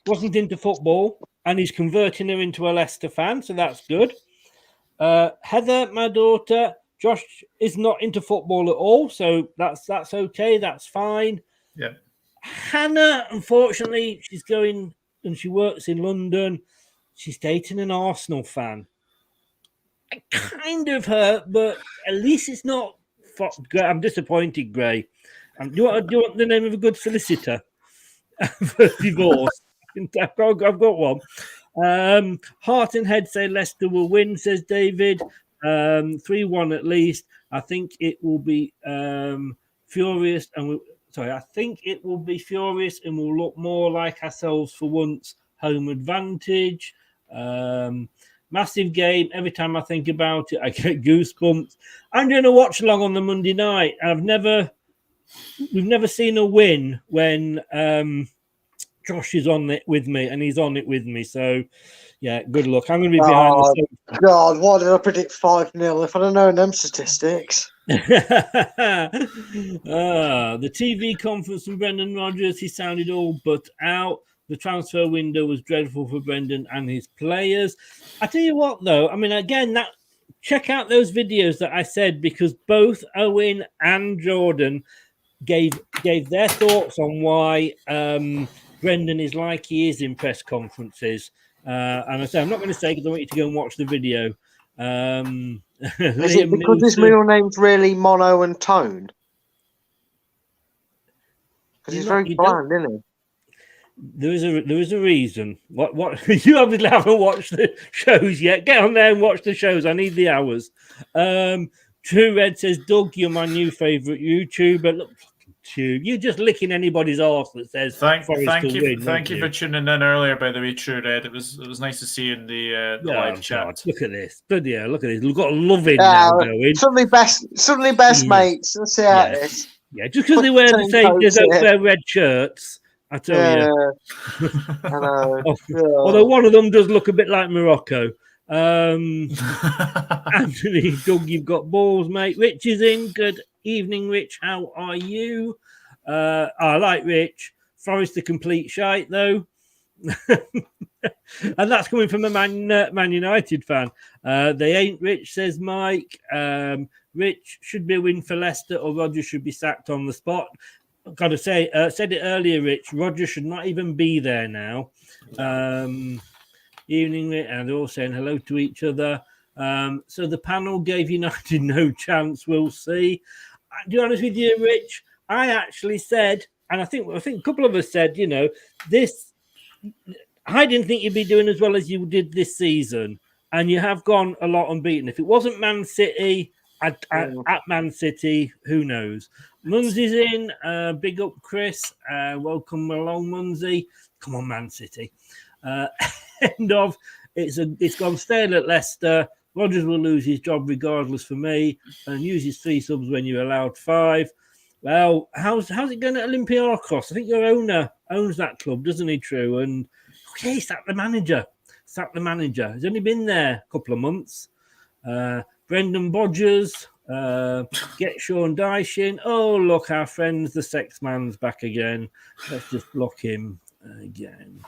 wasn't into football, and he's converting her into a Leicester fan, so that's good. Heather, my daughter, Josh is not into football at all, so that's okay, that's fine. Yeah. Hannah, unfortunately, she's going and she works in London. She's dating an Arsenal fan. I kind of hurt, but at least it's not. I'm disappointed, Gray. Do you want the name of a good solicitor for divorce? I've got one. Heart and Head say Leicester will win, says David. 3-1 at least. I think it will be furious, I think it will be furious and will look more like ourselves for once. Home advantage. Massive game. Every time I think about it, I get goosebumps. I'm doing a watch along on the Monday night. We've never seen a win when Josh is on it with me, and he's on it with me. So, yeah, good luck. I'm going to be behind the scenes. God, why did I predict 5-0 if I don't know them statistics? The TV conference from Brendan Rodgers, he sounded all but out. The transfer window was dreadful for Brendan and his players. I tell you what, though, I mean, again, check out those videos that I said, because both Owen and Jordan gave their thoughts on why Brendan is like he is in press conferences. And I say, I'm not going to say because I want you to go and watch the video. Is it because his middle name's really mono and tone? Because he's very bland, isn't he? There is a reason. What you obviously haven't watched the shows yet. Get on there and watch the shows. I need the hours. True Red says, Doug, you're my new favourite YouTuber. Look, you're just licking anybody's arse that says thank you for tuning in earlier, by the way, True Red. It was nice to see you in the live chat. God, look at this. Bloody hell, look at this. We've got loving now going. Suddenly best mates. Let's see how it is. Yeah, just because they wear the same, they don't wear red shirts. I tell you. I know. Although one of them does look a bit like Morocco. Anthony, Doug, you've got balls, mate. Rich is in. Good evening, Rich. How are you? I like Rich. Forest the complete shite, though. And that's coming from a Man United fan. They ain't Rich, says Mike. Rich should be a win for Leicester, or Rodgers should be sacked on the spot. I've got to say, said it earlier, Rich. Rodgers should not even be there now. Evening, and they're all saying hello to each other. So the panel gave United no chance. We'll see. To be honest with you, Rich, I actually said, and I think a couple of us said, this. I didn't think you'd be doing as well as you did this season, and you have gone a lot unbeaten. If it wasn't Man City at Man City, who knows? Munsey's in. Big up, Chris. Welcome along, Munsey. Come on, Man City. It's gone stale at Leicester. Rodgers will lose his job regardless for me, and uses 3 subs when you're allowed 5. Well, how's it going at Olympiacos? I think your owner owns that club, doesn't he, True? And okay, sack the manager. He's only been there a couple of months. Brendan Bodgers, get Sean Dyche in. Oh, look, our friends, the sex man's back again. Let's just block him again.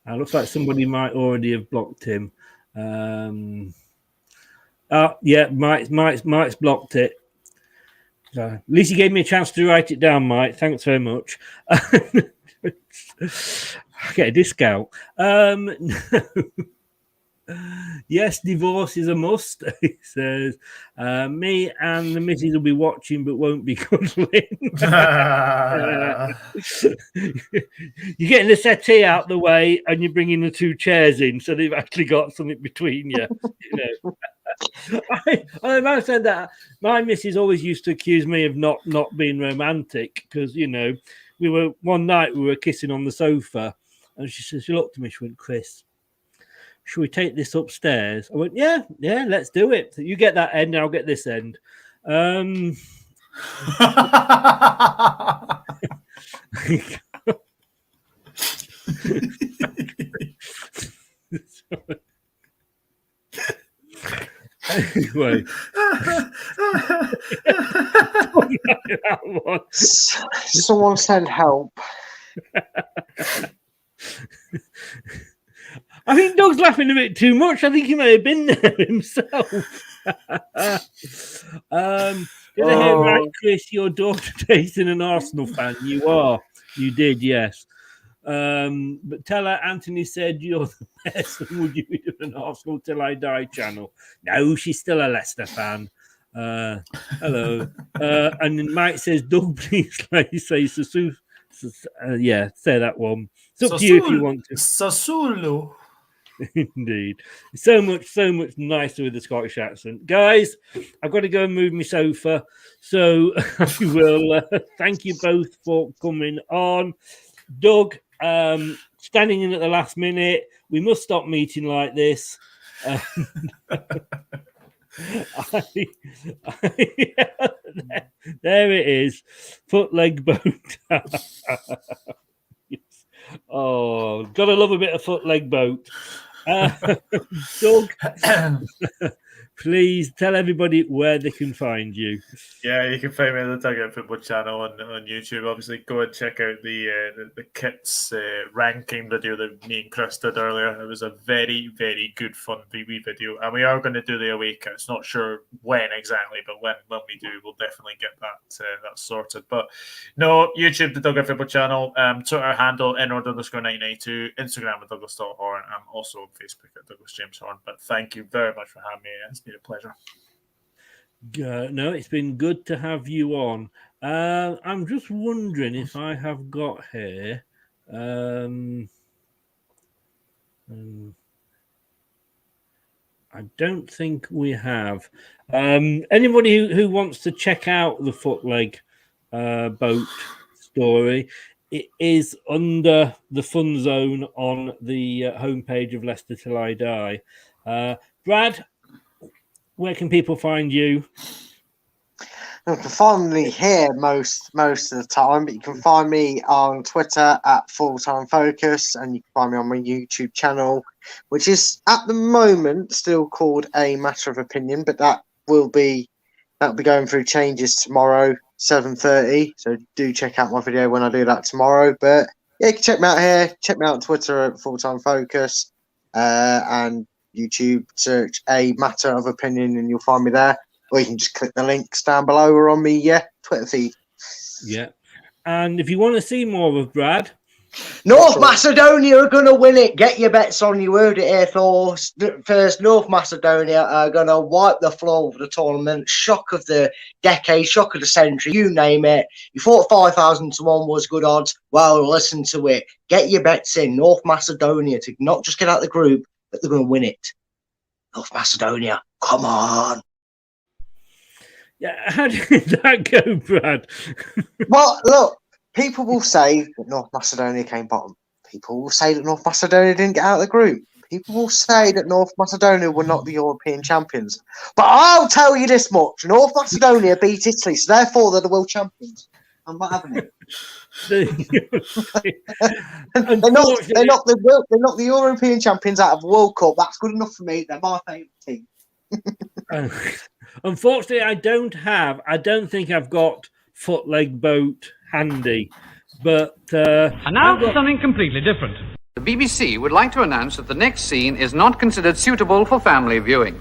Looks like somebody might already have blocked him. Yeah, Mike's blocked it. At least you gave me a chance to write it down, Mike. Thanks very much. I get a discount. Yes, divorce is a must. He says, me and the missus will be watching but won't be cuddling. You're getting the settee out the way and you're bringing the two chairs in, so they've actually got something between you. I said that my missus always used to accuse me of not being romantic because, one night we were kissing on the sofa and she looked at me, she went, Chris, should we take this upstairs? I went, yeah, let's do it. You get that end, I'll get this end. Anyway, someone send help. I think Doug's laughing a bit too much. I think he may have been there himself. Did I hear right, Chris? Your daughter dating an Arsenal fan. You are. You did, yes. But tell her Anthony said you're the best, and would you be doing an Arsenal Till I Die channel? No, she's still a Leicester fan. Hello. And then Mike says, Doug, please say Sasu. Yeah, say that one. It's up to you if you want to. Sassuolo. Indeed. So much nicer with the Scottish accent. Guys, I've got to go and move my sofa. So I will thank you both for coming on. Doug, standing in at the last minute. We must stop meeting like this. There it is. Foot leg boat. Oh, gotta love a bit of foot leg boat. Doug, please tell everybody where they can find you. Yeah, you can find me on the Dugout Football channel on YouTube. Obviously, go and check out the kits ranking video that me and Chris did earlier. It was a very, very good, fun wee video, and we are going to do the away kits. Not sure when exactly, but when we do, we'll definitely get that sorted. But no, YouTube, the Dugout Football channel, Twitter handle @Inward_1982, Instagram at Douglas.Horn. I'm also on Facebook at Douglas James Horn. But thank you very much for having me. It's been a pleasure. No, it's been good to have you on. I'm just wondering if I have got here. I don't think we have. Anybody who wants to check out the footleg boat story, it is under the fun zone on the homepage of Leicester Till I Die. Brad, where can people find you? You can find me here most of the time, but you can find me on Twitter at Fulltime Focus, and you can find me on my YouTube channel, which is at the moment still called A Matter of Opinion, but that'll be going through changes tomorrow, 7:30. So do check out my video when I do that tomorrow. But yeah, you can check me out here. Check me out on Twitter at Fulltime Focus, and YouTube, search A Matter of Opinion, and you'll find me there. Or you can just click the links down below or on me Twitter feed. Yeah. And if you want to see more of Brad, North Macedonia are going to win it. Get your bets on. You heard it here first. North Macedonia are going to wipe the floor of the tournament. Shock of the decade, shock of the century, you name it. You thought 5,000 to 1 was good odds. Well, listen to it. Get your bets in. North Macedonia to not just get out of the group, but they're going to win it. North Macedonia, come on. Yeah, how did that go, Brad? Well, look, people will say that North Macedonia came bottom. People will say that North Macedonia didn't get out of the group. People will say that North Macedonia were not the European champions. But I'll tell you this much. North Macedonia beat Italy, so therefore they're the world champions. I'm not having it. They're not the European champions out of the World Cup. That's good enough for me. They're my favourite team. Unfortunately, I don't think I've got footleg boat handy. But and now for something completely different. The BBC would like to announce that the next scene is not considered suitable for family viewing.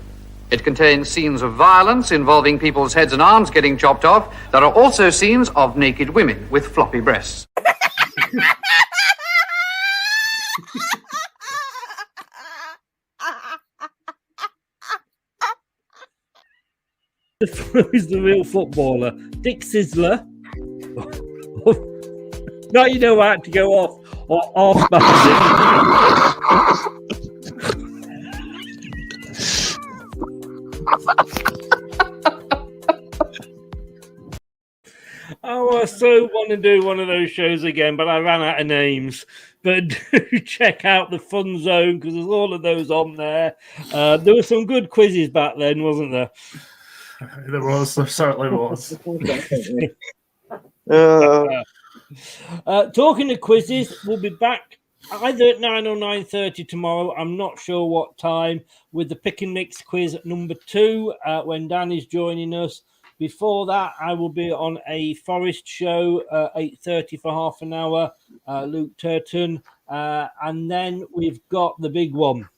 It contains scenes of violence involving people's heads and arms getting chopped off. There are also scenes of naked women with floppy breasts. Who's the real footballer? Dick Sizzler. Now you know how to go off or off. Oh, I so want to do one of those shows again, but I ran out of names. But do check out the Fun Zone because there's all of those on there. There were some good quizzes back then, wasn't there? There certainly was. Talking of quizzes, we'll be back either at 9 or 9:30 tomorrow. I'm not sure what time with the Pick and Mix quiz number 2 when Dan is joining us. Before that, I will be on a Forest show 8:30 for half an hour. Luke Turton, and then we've got the big one,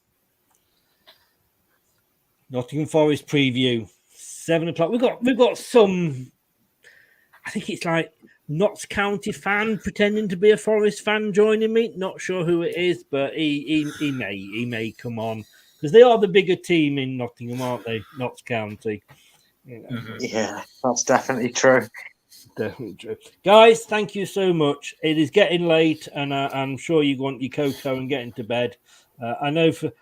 Nottingham Forest preview, 7 o'clock. We've got some. I think it's like Notts County fan pretending to be a Forest fan joining me. Not sure who it is, but he may come on because they are the bigger team in Nottingham, aren't they? Notts County. Yeah, that's definitely true. Definitely true. Guys, thank you so much. It is getting late, and I'm sure you want your cocoa and get into bed. I know for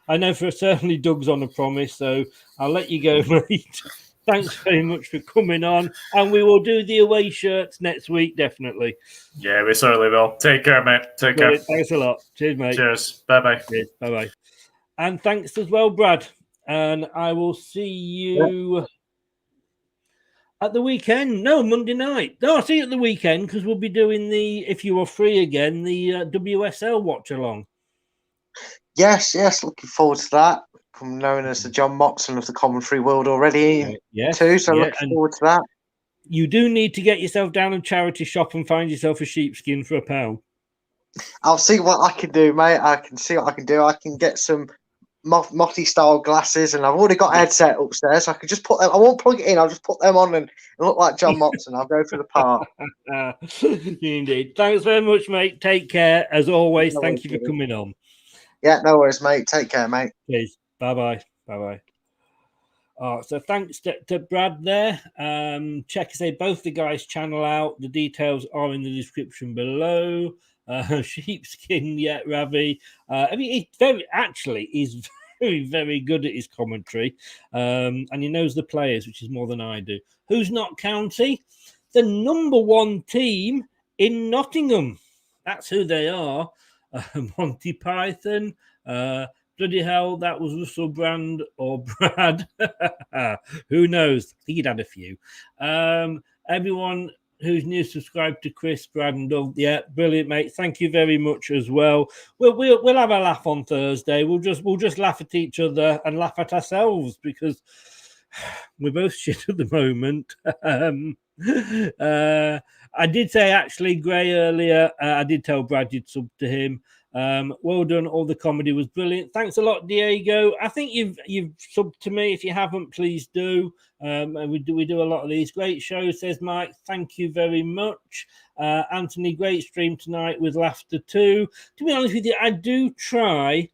certainly Doug's on a promise, so I'll let you go, mate. Thanks very much for coming on, and we will do the away shirts next week, definitely. Yeah, we certainly will. Take care, mate. Take care. Thanks a lot. Cheers, mate. Cheers. Bye-bye. Cheers. Bye-bye. And thanks as well, Brad. And I will see you at the weekend. No, Monday night. No, I'll see you at the weekend because we'll be doing if you are free again, the WSL watch-along. Yes, looking forward to that. I'm known as the John Moxon of the commentary world already, too, so looking forward to that. You do need to get yourself down a charity shop and find yourself a sheepskin for £1. I'll see what I can do, mate. I can see what I can do. I can get some Motti-style glasses, and I've already got a headset upstairs, so I can just put them. I won't plug it in. I'll just put them on and look like John Moxon. I'll go for the part. Indeed. Thanks very much, mate. Take care. As always, thank you for coming on. Yeah, no worries, mate. Take care, mate. Please. Bye-bye. Bye-bye. So thanks to Brad there. Check, both the guys' channel out. The details are in the description below. Sheepskin, Ravi. I mean, he's very, very good at his commentary. And he knows the players, which is more than I do. Who's Nott County? The number 1 team in Nottingham. That's who they are. Monty Python. Bloody hell, that was Russell Brand or Brad. Who knows? I think he'd had a few. Everyone who's new, subscribe to Chris, Brad, and Doug. Yeah, brilliant, mate. Thank you very much as well. We'll have a laugh on Thursday. We'll just laugh at each other and laugh at ourselves because we're both shit at the moment. I did say actually Gray earlier. I did tell Brad you'd sub to him. Well done. All the comedy was brilliant. Thanks a lot, Diego. I think you've subbed to me. If you haven't, please do. And we do a lot of these. Great show, says Mike. Thank you very much. Anthony, great stream tonight with laughter too. To be honest with you, I do try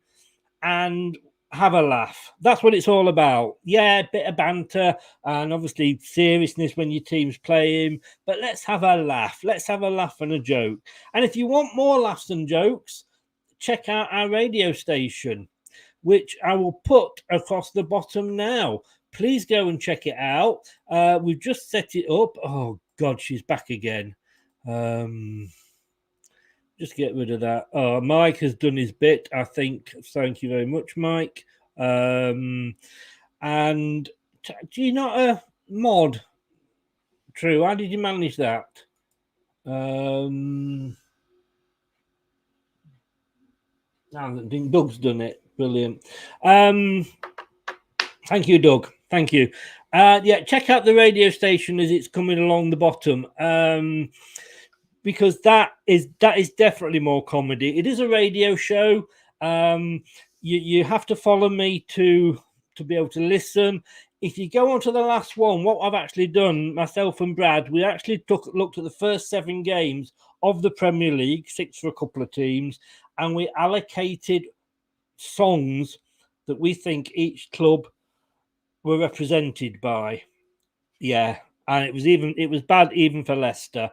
and have a laugh. That's what it's all about. Yeah, a bit of banter and obviously seriousness when your team's playing. But let's have a laugh. Let's have a laugh and a joke. And if you want more laughs and jokes, check out our radio station, which I will put across the bottom now. Please go and check it out. We've just set it up. Oh, God, she's back again. Just get rid of that. Oh, Mike has done his bit, I think. Thank you very much, Mike. And do you not a mod? True. How did you manage that? I think Doug's done it. Brilliant. Thank you, Doug. Thank you. Check out the radio station as it's coming along the bottom. Because that is definitely more comedy. It is a radio show. You have to follow me to to be able to listen. If you go on to the last one, what I've actually done, myself and Brad, we actually looked at the first 7 games of the Premier League, 6 for a couple of teams, and we allocated songs that we think each club were represented by. Yeah, and it was bad even for Leicester.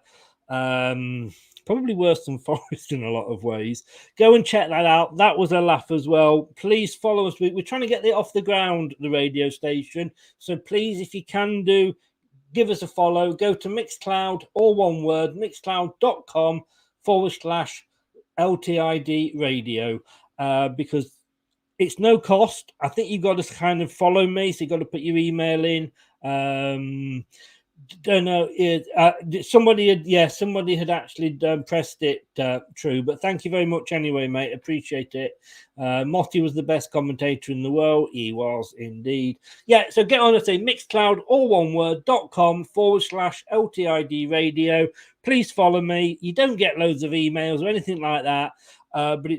Probably worse than Forest in a lot of ways. Go and check that out. That was a laugh as well. Please follow us. We're trying to get it off the ground, the radio station. So please, if you can give us a follow. Go to Mixcloud, all one word, mixcloud.com/LTID radio, because it's no cost. I think you've got to kind of follow me. So you've got to put your email in. Don't know. Somebody had actually pressed it true, but thank you very much anyway, mate. Appreciate it. Motti was the best commentator in the world. He was indeed. Yeah, so get on and say Mixcloud, all one word, .com/LTID radio. Please follow me. You don't get loads of emails or anything like that. But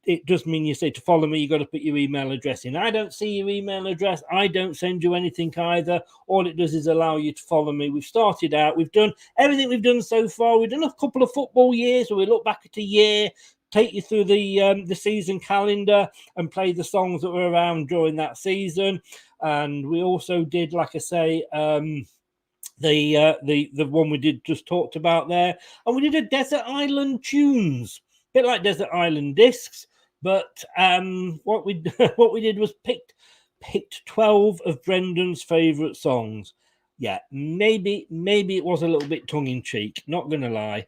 it does mean you say to follow me, you've got to put your email address in. I don't see your email address. I don't send you anything either. All it does is allow you to follow me. We've started out. We've done everything we've done so far. We've done a couple of football years where we look back at a year, take you through the season calendar and play the songs that were around during that season. And we also did, like I say, the one we did just talked about there. And we did a Desert Island Tunes. Bit like Desert Island Discs, but what we did was picked 12 of Brendan's favourite songs. Yeah, maybe it was a little bit tongue-in-cheek. Not gonna lie.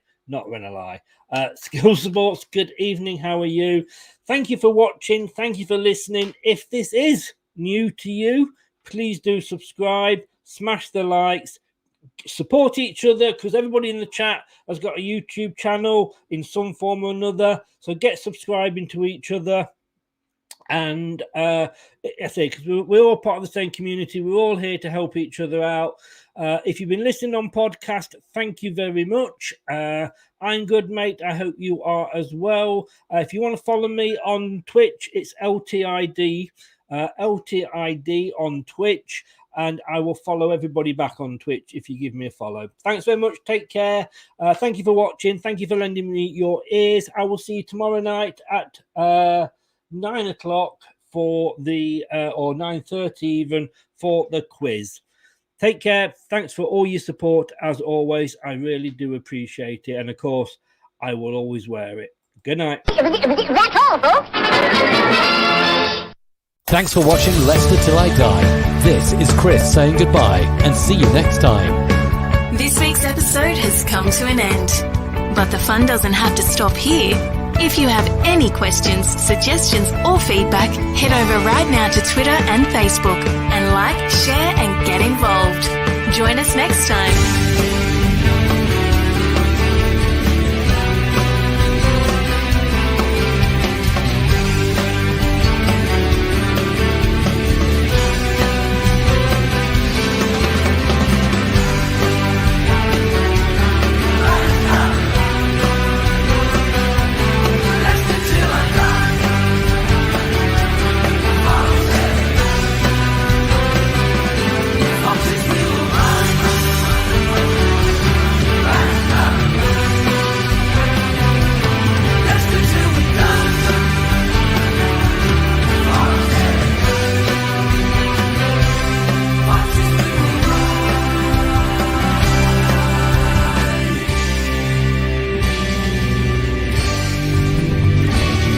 Skills Sports, good evening. How are you? Thank you for watching. Thank you for listening. If this is new to you, please do subscribe, smash the likes. Support each other, because everybody in the chat has got a YouTube channel in some form or another. So get subscribing to each other. And I say, because we're all part of the same community, we're all here to help each other out. If you've been listening on podcast, thank you very much. I'm good, mate. I hope you are as well. If you want to follow me on Twitch, it's LTID on Twitch. And I will follow everybody back on Twitch if you give me a follow. Thanks very much. Take care. Thank you for watching. Thank you for lending me your ears. I will see you tomorrow night at 9 o'clock for the, or 9:30 even, for the quiz. Take care. Thanks for all your support. As always, I really do appreciate it. And of course, I will always wear it. Good night. That's all, folks. Thanks for watching Leicester Till I Die. This is Chris saying goodbye and see you next time. This week's episode has come to an end. But the fun doesn't have to stop here. If you have any questions, suggestions or feedback, head over right now to Twitter and Facebook and like, share and get involved. Join us next time.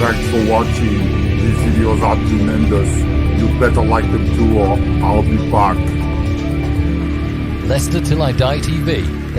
Thanks for watching. These videos are tremendous. You better like them too, or I'll be back. Leicester Till I Die TV